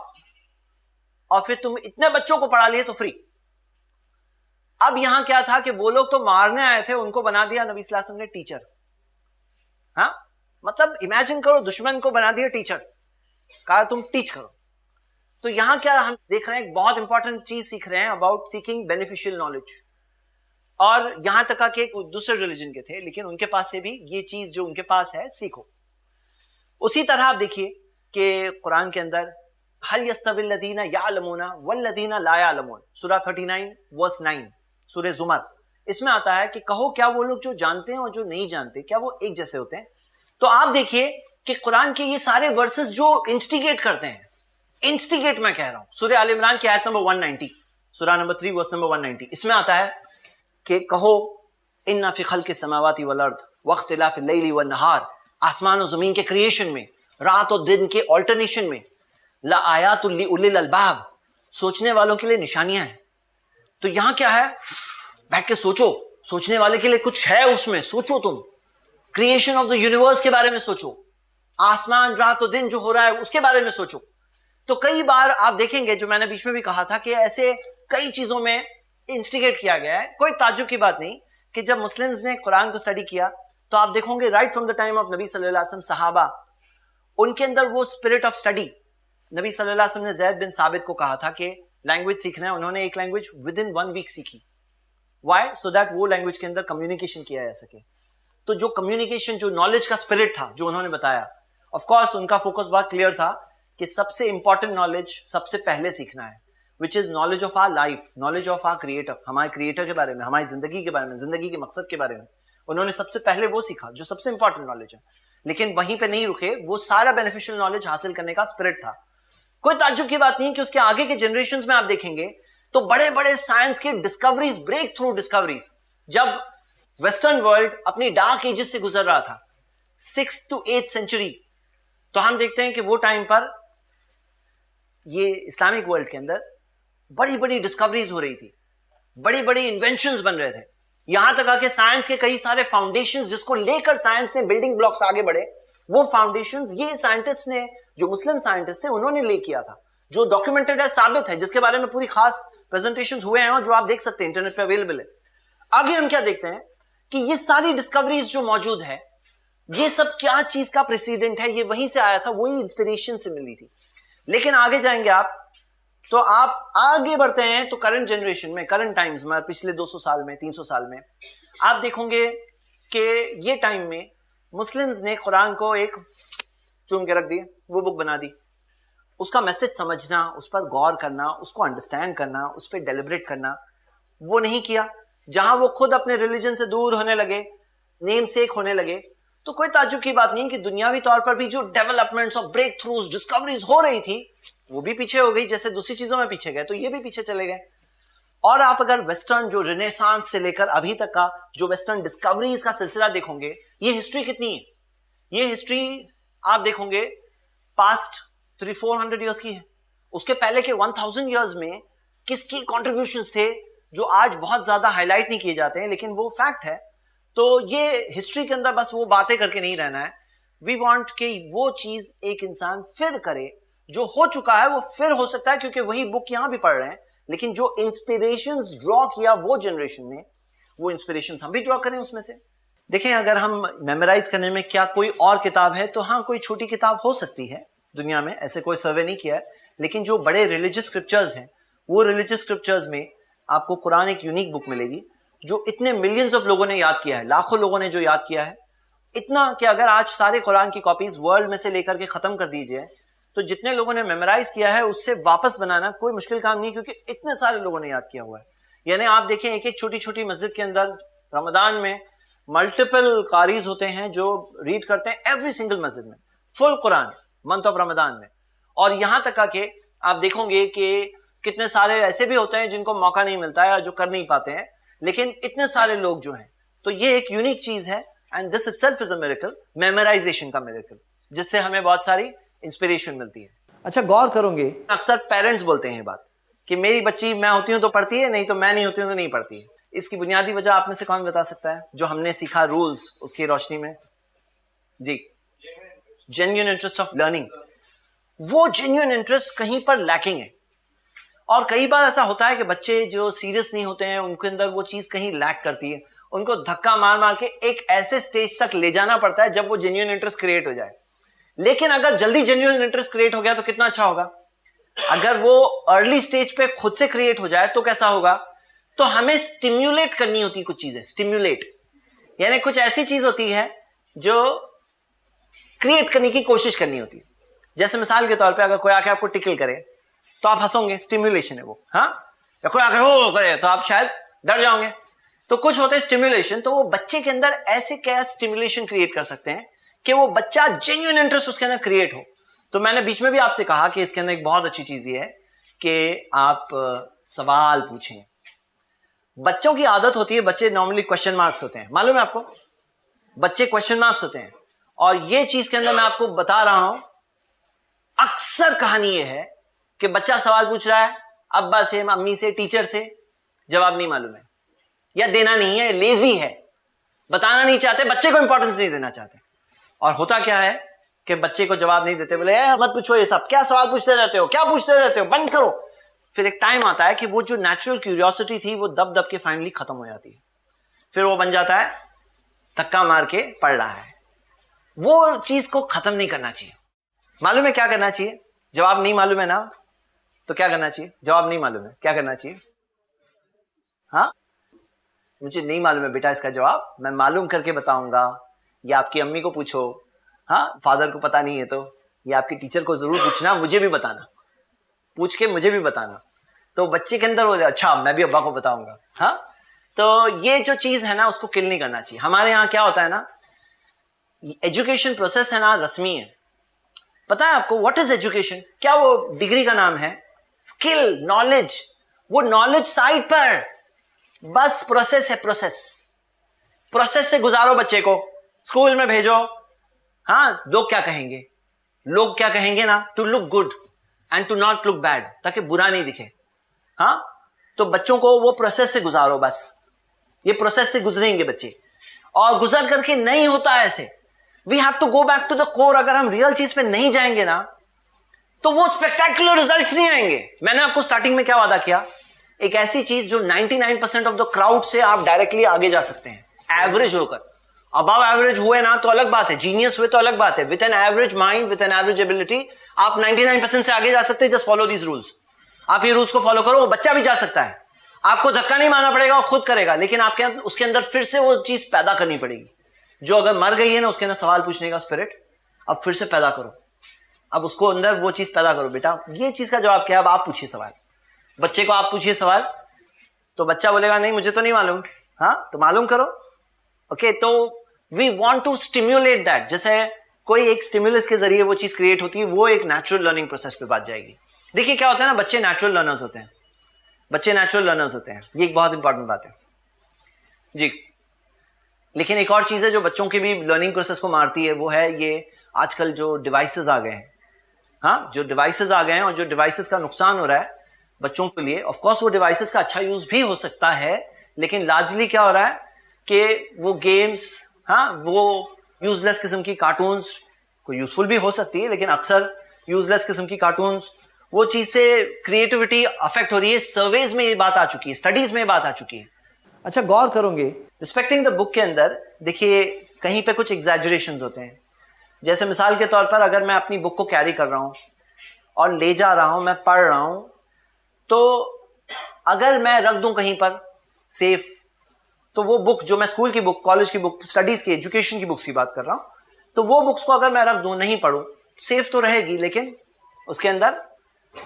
A: और फिर तुम इतने बच्चों को पढ़ा लिए तो फ्री। अब यहां क्या था कि वो लोग तो मारने आए थे, उनको बना दिया नबी सल्लल्लाहु अलैहि वसल्लम ने टीचर। हाँ, मतलब इमेजिन करो, दुश्मन को बना दिया टीचर, कहा तुम टीच करो। तो यहां क्या हम देख रहे हैं, एक बहुत इंपॉर्टेंट चीज सीख रहे हैं अबाउट सीकिंग बेनिफिशियल नॉलेज। और यहां तक कि एक दूसरे रिलीजन के थे, लेकिन उनके पास से भी ये चीज जो उनके पास है सीखो। उसी तरह आप देखिए कि कुरान के अंदर हल यस्तविल लदीना यालमूना वल लदीना ला यालमून, सूरा 39 वर्स 9, सूरह जुमर, इसमें आता है कि कहो क्या वो लोग जो जानते हैं और जो नहीं जानते, क्या वो एक जैसे होते हैं? तो आप देखिए कि कुरान के ये सारे वर्सेस जो इंस्टिगेट करते हैं, इंस्टिगेट मैं कह रहा हूं, सूरह आल इमरान की आयत नंबर 190, सूरा नंबर 3 वर्स नंबर 190, इसमें आता है कि कहो इन्ना फी खल्क़िस समावाति वल अर्द वख्तिलाफ़िल लैली वन नहार, आसमान और जमीन के क्रिएशन में, रात और दिन के ऑल्टरनेशन में, ला आयातुल ली उलिल अलबाब, सोचने वालों के लिए निशानियां हैं। तो यहां क्या है, बैठ के सोचो, सोचने वाले के लिए कुछ है उसमें, सोचो तुम क्रिएशन ऑफ द यूनिवर्स के बारे में सोचो, आसमान रात और दिन जो हो रहा है उसके बारे में सोचो। तो कई बार आप देखेंगे, जो मैंने बीच में भी कहा था, कि ऐसे कई चीजों में इंस्टिगेट किया गया है। कोई ताज्जुब की बात नहीं कि जब मुस्लिम्स ने कुरान को स्टडी किया, तो आप देखोगे right from the time of नबी सल्लल्लाहु अलैहि वसल्लम, सहाबा, उनके अंदर वो स्पिरिट ऑफ स्टडी। नबी सल्लल्लाहु अलैहि वसल्लम ने ज़ैद बिन साबित को कहा था कि लैंग्वेज सीखना है, उन्होंने एक लैंग्वेज विद इन 1 वीक सीखी। वाई? सो दैट वो लैंग्वेज के अंदर कम्युनिकेशन किया जा सके। तो जो कम्युनिकेशन, जो नॉलेज का स्पिरिट था, जो उन्होंने बताया, ऑफ कोर्स उनका फोकस बहुत क्लियर था कि सबसे इंपॉर्टेंट नॉलेज सबसे पहले सीखना है, which is knowledge of our life, knowledge of our creator, हमारे क्रिएटर के बारे में, हमारी जिंदगी के बारे में, जिंदगी के मकसद के बारे में। उन्होंने सबसे पहले वो सीखा जो सबसे इंपॉर्टेंट नॉलेज है, लेकिन वहीं पे नहीं रुके, वो सारा बेनिफिशियल नॉलेज हासिल करने का स्पिरिट था। कोई ताज्जुब की बात नहीं कि उसके आगे के जनरेशंस में आप देखेंगे तो बड़े बड़े साइंस की डिस्कवरीज, ब्रेक थ्रू डिस्कवरीज, जब वेस्टर्न वर्ल्ड अपनी डार्क एजेस से गुजर रहा था 6th to 8th सेंचुरी, तो हम देखते हैं कि वो टाइम पर ये इस्लामिक वर्ल्ड के अंदर बड़ी बड़ी डिस्कवरीज हो रही थी, बड़ी बड़ी इन्वेंशंस बन रहे थे, यहां तक आके साइंस के कई सारे फाउंडेशंस जिसको लेकर साइंस ने बिल्डिंग ब्लॉक्स आगे बढ़े, वो फाउंडेशंस ये साइंटिस्ट ने, जो मुस्लिम साइंटिस्ट थे, उन्होंने ले किया था, जो डॉक्यूमेंटेड है, साबित है, जिसके बारे में पूरी खास प्रेजेंटेशंस हुए हैं और जो आप देख सकते हैं, इंटरनेट पे अवेलेबल है। आगे हम क्या देखते हैं कि ये सारी डिस्कवरीज जो मौजूद है, ये सब क्या चीज का प्रेसिडेंट है, ये वहीं से आया था, वही इंस्पिरेशन से मिली थी। लेकिन आगे जाएंगे आप, तो आप आगे बढ़ते हैं तो करंट जनरेशन में, करंट टाइम्स में, पिछले 200 साल में, 300 साल में आप देखोगे कि ये टाइम में मुस्लिम्स ने कुरान को एक चुन के रख दिया, वो बुक बना दी। उसका मैसेज समझना, उस पर गौर करना, उसको अंडरस्टैंड करना, उस पर डेलिब्रेट करना, वो नहीं किया। जहां वो खुद अपने रिलीजन से दूर होने लगे, नेम सेक होने लगे, तो कोई ताज्जुब की बात नहीं कि दुनियावी तौर पर भी जो डेवलपमेंट्स और ब्रेक थ्रूज, डिस्कवरीज हो रही थी, वो भी पीछे हो गई। जैसे दूसरी चीजों में पीछे गए तो ये भी पीछे चले गए। और आप अगर वेस्टर्न जो रिनेसांस से लेकर अभी तक का जो वेस्टर्न डिस्कवरीज का सिलसिला देखोगे, ये हिस्ट्री कितनी है, ये हिस्ट्री आप देखोगे पास्ट 300-400 ईयर्स की है। उसके पहले के 1000 ईयर्स में किसकी कॉन्ट्रीब्यूशंस थे जो आज बहुत ज्यादा हाईलाइट नहीं किए जाते हैं, लेकिन वो फैक्ट है। तो ये हिस्ट्री के अंदर बस वो बातें करके नहीं रहना है। वी वांट कि वो चीज एक इंसान फिर करे, जो हो चुका है वो फिर हो सकता है, क्योंकि वही बुक यहां भी पढ़ रहे हैं, लेकिन जो इंस्पिरेशंस ड्रॉ किया वो जनरेशन ने, वो इंस्पिरेशंस हम भी ड्रॉ करें उसमें से। देखें, अगर हम मेमोराइज करने में क्या कोई और किताब है, तो हाँ, कोई छोटी किताब हो सकती है दुनिया में, ऐसे कोई सर्वे नहीं किया है, लेकिन जो बड़े रिलीजियस स्क्रिप्चर्स हैं, वो रिलीजियस स्क्रिप्चर्स में आपको कुरान एक यूनिक बुक मिलेगी, जो इतने मिलियंस ऑफ लोगों ने याद किया है, लाखों लोगों ने जो याद किया है, इतना कि अगर आज सारे कुरान की कॉपीज वर्ल्ड में से लेकर के खत्म कर दीजिए, तो जितने लोगों ने मेमोराइज किया है उससे वापस बनाना कोई मुश्किल काम नहीं, क्योंकि इतने सारे लोगों ने याद किया हुआ है। यानी आप देखें, एक एक छोटी छोटी मस्जिद के अंदर रमजान में मल्टीपल कारीज होते हैं जो रीड करते हैं एवरी सिंगल मस्जिद में full Quran month of Ramzan में। और यहां तक आके आप देखोगे कि कितने सारे ऐसे भी होते हैं जिनको मौका नहीं मिलता है, जो कर नहीं पाते हैं, लेकिन इतने सारे लोग जो हैं, तो ये एक यूनिक चीज है। And this itself is a miracle, memorisation का मिरेकल, जिससे हमें बहुत सारी इंस्पिरेशन मिलती है। अच्छा, गौर करोगे, अक्सर पेरेंट्स बोलते हैं ये बात कि मेरी बच्ची मैं होती हूं तो पढ़ती है, नहीं तो मैं नहीं होती हूं तो नहीं पढ़ती है। इसकी बुनियादी वजह आप में से कौन बता सकता है, जो हमने सीखा रूल्स उसकी रोशनी में? जी, जेन्युइन इंटरेस्ट ऑफ लर्निंग। वो जेन्युइन इंटरेस्ट कहीं पर लैकिंग है, और कई बार ऐसा होता है कि बच्चे जो सीरियस नहीं होते हैं, उनके अंदर वो चीज कहीं लैक करती है, उनको धक्का मार मार के एक ऐसे स्टेज तक ले जाना पड़ता है जब वो जेन्युइन इंटरेस्ट क्रिएट हो जाए। लेकिन अगर जल्दी जेन्युइन इंटरेस्ट क्रिएट हो गया तो कितना अच्छा होगा। अगर वो अर्ली स्टेज पे खुद से क्रिएट हो जाए तो कैसा होगा। तो हमें स्टिम्युलेट करनी होती है कुछ चीजें, स्टिम्युलेट यानी कुछ ऐसी चीज होती है जो क्रिएट करने की कोशिश करनी होती है। जैसे मिसाल के तौर पे अगर कोई आके आपको टिकल करे तो आप हंसोगे, स्टिम्युलेशन है वो, हाँ। या कोई आकर हो करे तो आप शायद डर जाओगे। तो कुछ होते हैं स्टिम्युलेशन, तो वो बच्चे के अंदर ऐसे क्या स्टिम्युलेशन क्रिएट कर सकते हैं कि वो बच्चा जेन्युइन इंटरेस्ट उसके अंदर क्रिएट हो। तो मैंने बीच में भी आपसे कहा कि इसके अंदर एक बहुत अच्छी चीज ये है कि आप सवाल पूछें। बच्चों की आदत होती है, बच्चे नॉर्मली क्वेश्चन मार्क्स होते हैं, मालूम है आपको, बच्चे क्वेश्चन मार्क्स होते हैं। और ये चीज के अंदर मैं आपको बता रहा हूं, अक्सर कहानी ये है कि बच्चा सवाल पूछ रहा है, अब्बा से, मम्मी से, टीचर से, जवाब नहीं मालूम है, या देना नहीं है, लेजी है, बताना नहीं चाहते, बच्चे को इंपॉर्टेंस नहीं देना चाहते। और होता क्या है कि बच्चे को जवाब नहीं देते, बोले मत पूछो ये सब, क्या सवाल पूछते रहते हो, क्या पूछते रहते हो, बंद करो। फिर एक टाइम आता है कि वो जो नेचुरल क्यूरियोसिटी थी वो दब दब के फाइनली खत्म हो जाती है। फिर वो बन जाता है धक्का मार के पढ़ रहा है। वो चीज को खत्म नहीं करना चाहिए। मालूम है क्या करना चाहिए? जवाब नहीं मालूम है ना, तो क्या करना चाहिए? जवाब नहीं मालूम है, क्या करना चाहिए? हाँ, मुझे नहीं मालूम है बेटा इसका जवाब, मैं मालूम करके बताऊंगा। या आपकी अम्मी को पूछो, हाँ, फादर को पता नहीं है तो, या आपकी टीचर को जरूर पूछना, मुझे भी बताना, पूछ के मुझे भी बताना। तो बच्चे के अंदर हो जाए, अच्छा मैं भी अब्बा को बताऊंगा। हाँ, तो ये जो चीज है ना उसको किल नहीं करना चाहिए। हमारे यहाँ क्या होता है ना, एजुकेशन प्रोसेस है ना रस्मी है। पता है आपको व्हाट इज एजुकेशन? क्या वो डिग्री का नाम है? स्किल, नॉलेज, वो नॉलेज साइड पर, बस प्रोसेस है। प्रोसेस से गुजारो बच्चे को, स्कूल में भेजो। हाँ, लोग क्या कहेंगे? लोग क्या कहेंगे ना, to look good and to not look bad, ताकि बुरा नहीं दिखे। हाँ, तो बच्चों को वो प्रोसेस से गुजारो, बस ये प्रोसेस से गुजरेंगे बच्चे। और गुजर करके नहीं होता ऐसे, we have to go back to the core. अगर हम रियल चीज पे नहीं जाएंगे ना तो वो स्पेक्टेकुलर रिजल्ट्स नहीं आएंगे। मैंने आपको स्टार्टिंग में क्या वादा किया? एक ऐसी चीज जो 99% ऑफ द क्राउड से आप डायरेक्टली आगे जा सकते हैं, एवरेज होकर। अबव एवरेज हुए ना तो अलग बात है, जीनियस हुए तो अलग बात है। With an average mind, with an average ability आप 99% से आगे जा सकते हैं। Just follow these rules. आप ये रूल्स को फॉलो करो, वो बच्चा भी जा सकता है। आपको धक्का नहीं मारना पड़ेगा, वो खुद करेगा। लेकिन आपके उसके अंदर फिर से वो चीज पैदा करनी पड़ेगी जो अगर मर गई है ना, उसके अंदर सवाल पूछने का स्पिरिट अब फिर से पैदा करो। अब उसको अंदर वो चीज पैदा करो। बेटा ये चीज का जवाब क्या है? अब आप पूछिए सवाल, बच्चे को आप पूछिए सवाल, तो बच्चा बोलेगा नहीं मुझे तो नहीं मालूम। हाँ, तो मालूम करो। ओके, तो we want to stimulate that. जैसे कोई एक स्टिम्युलस के जरिए वो चीज क्रिएट होती है, वो एक नेचुरल लर्निंग प्रोसेस पे बात जाएगी। देखिए क्या होता है ना, बच्चे नेचुरल लर्नर्स होते हैं। बच्चे नेचुरल लर्नर्स होते हैं, ये एक बहुत इंपॉर्टेंट बात है जी। लेकिन एक और चीज है जो बच्चों के भी लर्निंग प्रोसेस को मारती है, वो है ये आजकल जो डिवाइसेस आ गए हैं। हाँ, जो डिवाइसेस आ गए हैं और जो डिवाइसेस का नुकसान हो रहा है बच्चों के लिए। ऑफ कोर्स वो डिवाइसेस का अच्छा यूज भी हो सकता है, लेकिन लार्जली क्या हो रहा है कि वो गेम्स, हाँ, वो यूजलेस किस्म की कार्टून्स, कोई यूजफुल भी हो सकती है लेकिन अक्सर यूजलेस किस्म की कार्टून्स, वो चीज से क्रिएटिविटी अफेक्ट हो रही है। सर्वेज में ये बात आ चुकी है, स्टडीज में ये बात आ चुकी है। अच्छा, गौर करोगे रिस्पेक्टिंग द बुक के अंदर, देखिए कहीं पे कुछ एग्जैजरेशंस होते हैं। जैसे मिसाल के तौर पर अगर मैं अपनी बुक को कैरी कर रहा हूं और ले जा रहा हूं, मैं पढ़ रहा हूं, तो अगर मैं रख दूं कहीं पर सेफ, तो वो बुक जो मैं स्कूल की बुक, कॉलेज की बुक, स्टडीज की, एजुकेशन की बुक्स की बात कर रहा हूं, तो वो बुक्स को अगर मैं रख दूं, नहीं पढ़ूं, सेफ तो रहेगी, लेकिन उसके अंदर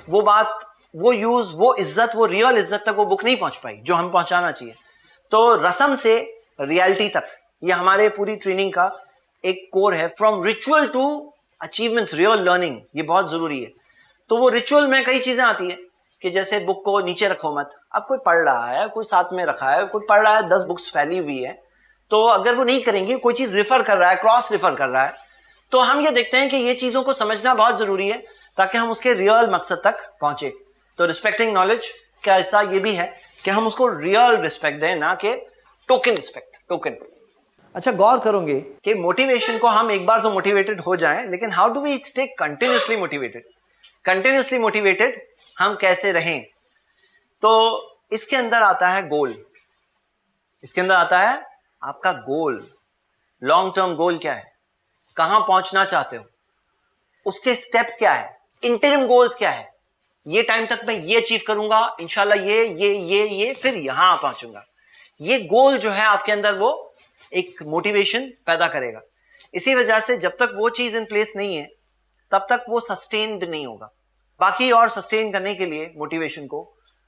A: वो बात, वो यूज, वो इज्जत, वो रियल इज्जत तक वो बुक नहीं पहुंच पाई जो हम पहुंचाना चाहिए। तो रस्म से रियलिटी तक, ये हमारे पूरी ट्रेनिंग का एक कोर है। From ritual to achievements, real learning, ये बहुत जरूरी है। तो वो रिचुअल में कई चीजें आती है कि जैसे बुक को नीचे रखो मत। अब कोई पढ़ रहा है, कोई साथ में रखा है, कोई पढ़ रहा है, 10 बुक्स फैली हुई है, तो अगर वो नहीं करेंगे, कोई चीज रिफर कर रहा है, क्रॉस रिफर कर रहा है, तो हम ये देखते हैं कि ये चीजों को समझना बहुत जरूरी है ताकि हम उसके रियल मकसद तक पहुंचे। तो रिस्पेक्टिंग नॉलेज का हिस्सा ये भी है कि हम उसको रियल रिस्पेक्ट दें, ना कि टोकन रिस्पेक्ट, टोकन। अच्छा, गौर करोगे कि मोटिवेशन को हम एक बार तो मोटिवेटेड हो जाएं, लेकिन how do we stay continuously motivated? Continuously motivated हम कैसे रहें? तो इसके अंदर आता है गोल। इसके अंदर आता है आपका गोल, लॉन्ग टर्म गोल क्या है, कहां पहुंचना चाहते हो, उसके स्टेप्स क्या है, इंटरिम गोल्स क्या है। ये टाइम तक मैं ये अचीव करूंगा, इंशाल्लाह ये फिर यहां पहुंचूंगा। ये गोल जो है आपके अंदर वो एक मोटिवेशन पैदा करेगा। इसी वजह से जब तक वो चीज इन प्लेस नहीं है तब तक वो सस्टेन्ड नहीं होगा। बाकी और सस्टेन करने के लिए मोटिवेशन को,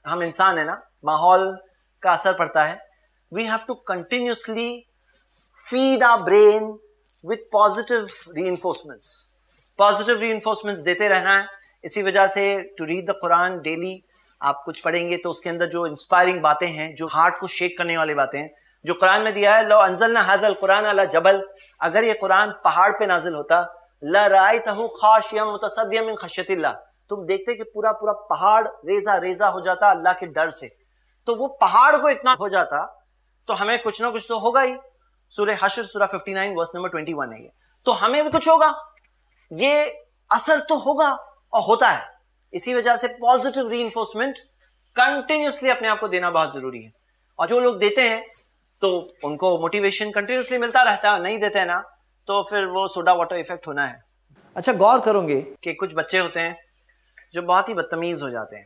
A: हम इंसान है ना, माहौल का असर पड़ता है। We have to continuously feed our brain with positive reinforcements. Positive reinforcements देते रहना है। इसी वजह से to read the Quran daily, आप कुछ पढ़ेंगे तो उसके अंदर जो इंस्पायरिंग बातें हैं, जो हार्ट को शेक करने वाली बातें हैं, जो कुरान में दिया है, लो अंज़लना हाज़ल कुरान अला जबल, अगर ये कुरान पहाड़ पे नाजिल होता, ला रायतहु खाशियम मुतसद्दियम मिन खश्यतिल्लाह, तुम देखते कि पूरा पूरा पहाड़ रेजा रेजा हो जाता अल्लाह के डर से। तो वो पहाड़ को इतना हो जाता तो हमें कुछ ना कुछ तो होगा ही। सूरह हश्र सूरह 59 वर्स नंबर 21 है ये। तो हमें भी कुछ होगा, ये असर तो होगा और होता है। इसी वजह से पॉजिटिव रीइंफोर्समेंट कंटिन्यूसली अपने आप को देना बहुत जरूरी है। और जो लोग देते हैं तो उनको मोटिवेशन कंटिन्यूसली मिलता रहता है, नहीं देते हैं ना तो फिर वो सोडा वाटर इफेक्ट होना है। अच्छा, गौर करोगे कि कुछ बच्चे होते हैं जो बहुत ही बदतमीज हो जाते हैं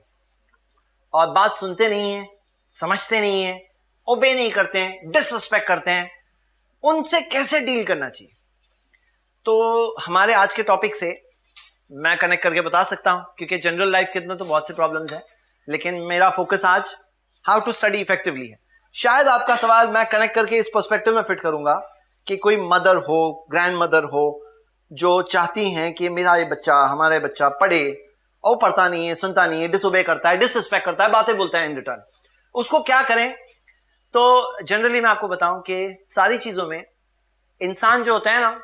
A: और बात सुनते नहीं है, समझते नहीं है, ओबे नहीं करते हैं, डिसरिस्पेक्ट करते हैं। उनसे कैसे डील करना चाहिए? तो हमारे आज के टॉपिक से मैं कनेक्ट करके बता सकता हूं, क्योंकि जनरल लाइफ के अंदर तो बहुत से प्रॉब्लम्स हैं, लेकिन मेरा फोकस आज हाउ टू स्टडी इफेक्टिवली है। शायद आपका सवाल मैं कनेक्ट करके इस पर्सपेक्टिव में फिट करूंगा कि कोई मदर हो, ग्रैंड मदर हो, जो चाहती हैं कि मेरा ये बच्चा, हमारा बच्चा पढ़े, और पढ़ता नहीं है, सुनता नहीं है, डिसोबे करता है, डिसरिस्पेक्ट करता है, बातें बोलता है इन रिटर्न, उसको क्या करें? तो जनरली मैं आपको बताऊं कि सारी चीजों में इंसान जो होता है ना,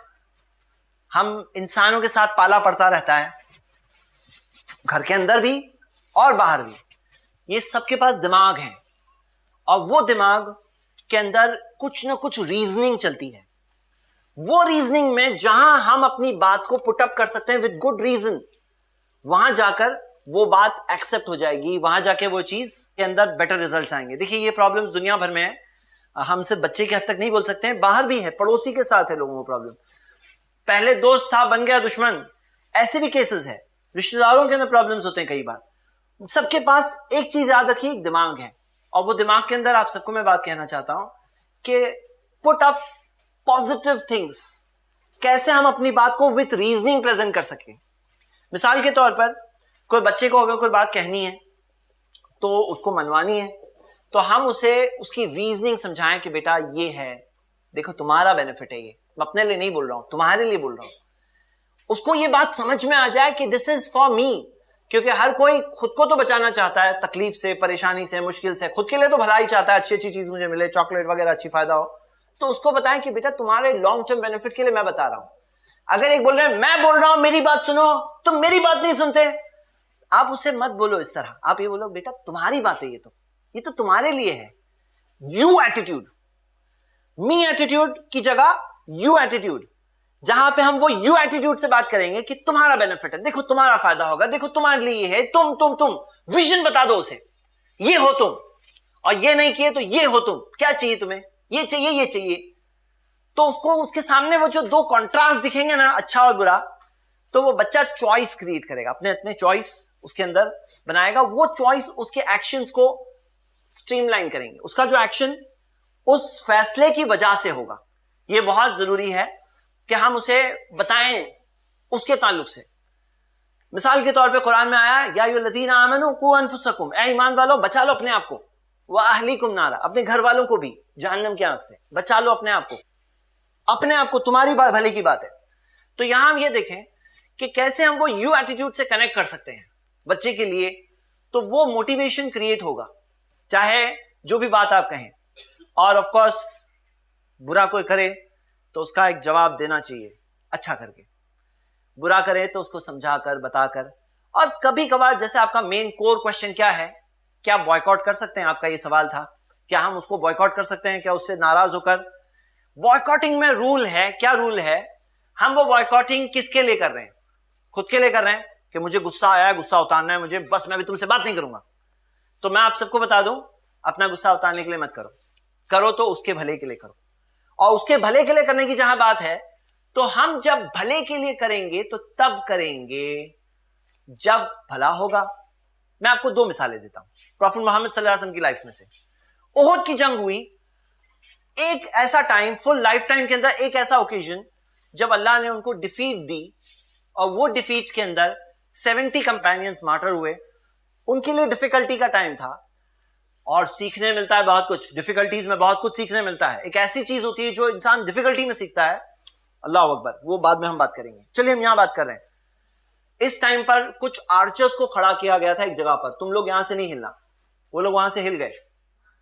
A: हम इंसानों के साथ पाला पड़ता रहता है, घर के अंदर भी और बाहर भी। ये सबके पास दिमाग है, और वो दिमाग के अंदर कुछ ना कुछ रीजनिंग चलती है। वो रीजनिंग में जहां हम अपनी बात को पुट अप कर सकते हैं विद गुड रीजन, वहां जाकर वो बात एक्सेप्ट हो जाएगी, वहां जाके वो चीज के अंदर बेटर रिजल्ट्स आएंगे। देखिए, ये प्रॉब्लम्स दुनिया भर में है, हम सिर्फ बच्चे के हद तक नहीं बोल सकते हैं, बाहर भी है, पड़ोसी के साथ है लोगों को प्रॉब्लम। पहले दोस्त था, बन गया दुश्मन, ऐसे भी केसेस है। रिश्तेदारों के अंदर प्रॉब्लम्स होते हैं कई बार। सबके पास एक चीज याद रखिए, एक दिमाग है, और वो दिमाग के अंदर आप सबको मैं बात कहना चाहता हूं कि पुट अप पॉजिटिव थिंग्स। कैसे हम अपनी बात को विथ रीजनिंग प्रेजेंट कर सकें। मिसाल के तौर पर कोई बच्चे को अगर कोई बात कहनी है तो उसको मनवानी है, तो हम उसे उसकी रीजनिंग समझाएं कि बेटा ये है, देखो तुम्हारा बेनिफिट है, ये मैं अपने लिए नहीं बोल रहा हूं, तुम्हारे लिए बोल रहा हूं। उसको ये बात समझ में आ जाए कि दिस इज फॉर मी, क्योंकि हर कोई खुद को तो बचाना चाहता है तकलीफ से, परेशानी से, मुश्किल से, खुद के लिए तो भला ही चाहता है, अच्छी अच्छी चीज मुझे मिले, चॉकलेट वगैरह अच्छी फायदा हो। तो उसको बताएं कि बेटा तुम्हारे लॉन्ग टर्म बेनिफिट के लिए मैं बता रहा हूं। अगर एक बोल रहे हैं मैं बोल रहा हूं मेरी बात सुनो, तुम मेरी बात नहीं सुनते, आप उसे मत बोलो इस तरह। आप ये बोलो बेटा तुम्हारी बात है, ये तो तुम्हारे लिए है। यू एटीट्यूड, मी एटीट्यूड की जगह यू एटीट्यूड, जहां पे हम वो यू एटीट्यूड से बात करेंगे कि तुम्हारा बेनिफिट है, देखो तुम्हारा फायदा होगा, देखो तुम्हारे लिए है, तुम विजन बता दो उसे, ये हो तुम, और ये नहीं किए तो ये हो तुम, क्या चाहिए तुम्हें, ये चाहिए, ये चाहिए। तो उसको उसके सामने वो जो दो कॉन्ट्रास्ट दिखेंगे ना, अच्छा और बुरा, तो वो बच्चा चॉइस क्रिएट करेगा, अपने अपने चॉइस उसके अंदर बनाएगा। वो चॉइस उसके एक्शंस को स्ट्रीमलाइन करेंगे, उसका जो एक्शन उस फैसले की वजह से होगा। ये बहुत जरूरी है कि हम उसे बताएं उसके ताल्लुक से। मिसाल के तौर पे कुरान में आया, या अय्युहल्लज़ीना आमनू कू अनफुसकुम, ए ईमान वालों बचा लो अपने आप को, व अहलीकुम नारा, अपने घर वालों को भी जहन्नम की आग से बचा लो अपने आप को, तुम्हारी भले की बात है। तो यहां हम ये देखें कि कैसे हम वो यू एटीट्यूड से कनेक्ट कर सकते हैं बच्चे के लिए, तो वो मोटिवेशन क्रिएट होगा, चाहे जो भी बात आप कहें। और ऑफ कोर्स बुरा कोई करे तो उसका एक जवाब देना चाहिए अच्छा करके, बुरा करे तो उसको समझाकर, बताकर। और कभी कभार, जैसे आपका मेन कोर क्वेश्चन क्या है, क्या बॉयकॉट कर सकते हैं, आपका ये सवाल था, क्या हम उसको बॉयकॉट कर सकते हैं, क्या उससे नाराज होकर। बॉयकॉटिंग में रूल है, क्या रूल है, हम वो बॉयकॉटिंग किसके लिए कर रहे हैं, खुद के लिए कर रहे हैं कि मुझे गुस्सा आया है, गुस्सा उतारना है मुझे, बस मैं भी तुमसे बात नहीं करूंगा। तो मैं आप सबको बता दूं, अपना गुस्सा उतारने के लिए मत करो तो उसके भले के लिए करो। और उसके भले के लिए करने की जहां बात है, तो हम जब भले के लिए करेंगे तो तब करेंगे जब भला होगा। मैं आपको दो मिसालें देता हूं प्रॉफेट मोहम्मद सल्लल्लाहु अलैहि वसल्लम की लाइफ में से। ओहद की जंग हुई, एक ऐसा टाइम, फुल लाइफ टाइम के अंदर एक ऐसा ओकेजन जब अल्लाह ने उनको डिफीट दी, और वो डिफीट के अंदर 70 कंपेनियंस मार्टर हुए। उनके लिए डिफिकल्टी का टाइम था, और सीखने मिलता है बहुत कुछ, डिफिकल्टीज में बहुत कुछ सीखने मिलता है। एक ऐसी चीज होती है जो इंसान डिफिकल्टी में सीखता है, अल्लाह अकबर, वो बाद में हम बात करेंगे। चलिए हम यहां बात कर रहे हैं। इस टाइम पर कुछ आर्चर्स को खड़ा किया गया था एक जगह पर, तुम लोग यहां से नहीं हिलना। वो लोग वहां से हिल गए,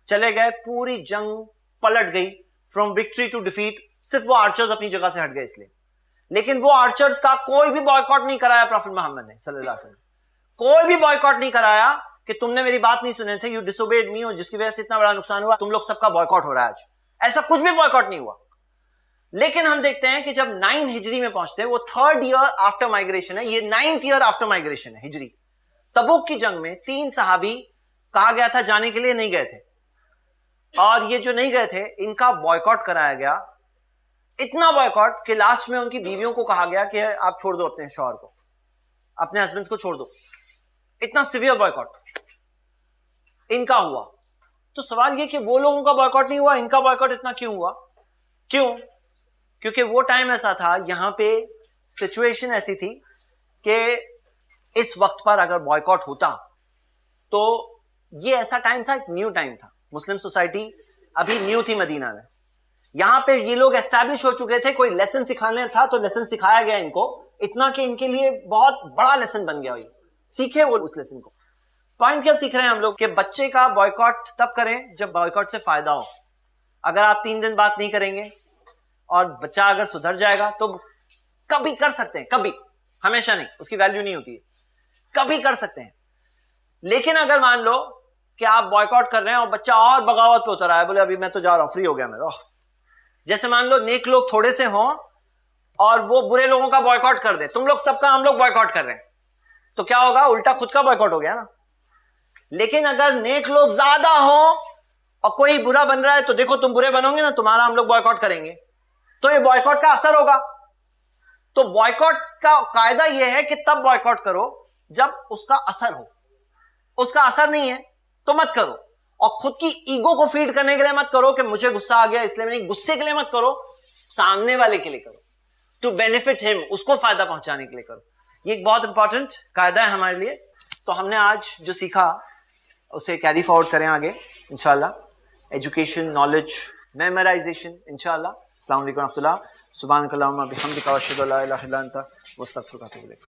A: चले गए, पूरी जंग पलट गई, फ्रॉम विक्ट्री टू डिफीट। सिर्फ वो आर्चर्स अपनी जगह से हट गए इसलिए। लेकिन वो आर्चर्स का कोई भी बॉयकॉट नहीं कराया प्रॉफेट मोहम्मद ने सल्लल्लाहु अलैहि वसल्लम, कोई भी बॉयकॉट नहीं कराया कि तुमने मेरी बात नहीं सुने थे, यू डिसोबेड मी, और जिसकी वजह से इतना बड़ा नुकसान हुआ, तुम लोग सबका बॉयकॉट हो रहा है आज। ऐसा कुछ भी बॉयकॉट नहीं हुआ। लेकिन हम देखते हैं कि जब 9 हिजरी में पहुंचते हैं, वो 3rd ईयर आफ्टर माइग्रेशन है, ये 9th ईयर आफ्टर माइग्रेशन है हिजरी। तबूक की जंग में 3 सहाबी कहा गया था जाने के लिए, नहीं गए थे, और ये जो नहीं गए थे इनका बॉयकॉट कराया गया। इतना बॉयकॉट कि लास्ट में उनकी बीवियों को कहा गया कि आप छोड़ दो अपने शौहर को, अपने हस्बैंड्स को छोड़ दो। इतना सिवियर बॉयकॉट इनका हुआ। तो सवाल ये कि वो लोगों का बॉयकॉट नहीं हुआ, इनका बॉयकॉट इतना क्यों हुआ? क्यों? क्योंकि वो टाइम ऐसा था, यहां पे सिचुएशन ऐसी थी कि इस वक्त पर अगर बॉयकॉट होता तो ये ऐसा टाइम था, एक न्यू टाइम था। मुस्लिम सोसाइटी अभी न्यू थी मदीना में, यहां पे ये लोग एस्टैब्लिश हो चुके थे, कोई लेसन सिखाने था तो लेसन सिखाया गया इनको, इतना कि इनके लिए बहुत बड़ा लेसन बन गया, सीखे वो उस लेसन को। पॉइंट क्या सीख रहे हैं हम लोग कि बच्चे का बॉयकॉट तब करें जब बॉयकॉट से फायदा हो। अगर आप 3 दिन बात नहीं करेंगे और बच्चा अगर सुधर जाएगा तो कभी कर सकते हैं, कभी, हमेशा नहीं, उसकी वैल्यू नहीं होती है, कभी कर सकते हैं। लेकिन अगर मान लो कि आप बॉयकॉट कर रहे हैं और बच्चा और बगावत पे उतर आया, बोले अभी मैं तो जा रहा हूं, फ्री हो गया मैं तो, जैसे मान लो नेक लोग थोड़े से हों और वो बुरे लोगों का बॉयकॉट कर दे, तुम लोग सबका हम लोग बॉयकॉट कर रहे हैं, तो क्या होगा, उल्टा खुद का बॉयकॉट हो गया ना। लेकिन अगर नेक लोग ज्यादा हो और कोई बुरा बन रहा है तो देखो तुम बुरे बनोगे ना, तुम्हारा हम लोग बॉयकॉट करेंगे, तो ये बॉयकॉट का असर होगा। तो बॉयकॉट का कायदा यह है कि तब बॉयकॉट करो जब उसका असर हो, उसका असर नहीं है तो मत करो। और खुद की ईगो को फीड करने के लिए मत करो कि मुझे गुस्सा आ गया इसलिए, नहीं, गुस्से के लिए मत करो, सामने वाले के लिए करो, टू बेनिफिट हिम, उसको फायदा पहुंचाने के लिए करो। ये एक बहुत इंपॉर्टेंट कायदा है हमारे लिए। तो हमने आज जो सीखा उसे कैरी फॉरवर्ड करें आगे इंशाल्लाह। एजुकेशन, नॉलेज, मेमोराइजेशन इंशाल्लाह। अस्सलाम वालेकुम रहमतुल्लाह। सुब्हानकल्लाहुम्मा बिहम्दिका व अशहदु अल्ला इलाहा इल्ला अंता व अस्तगफिरुका व अतूबु इलैक।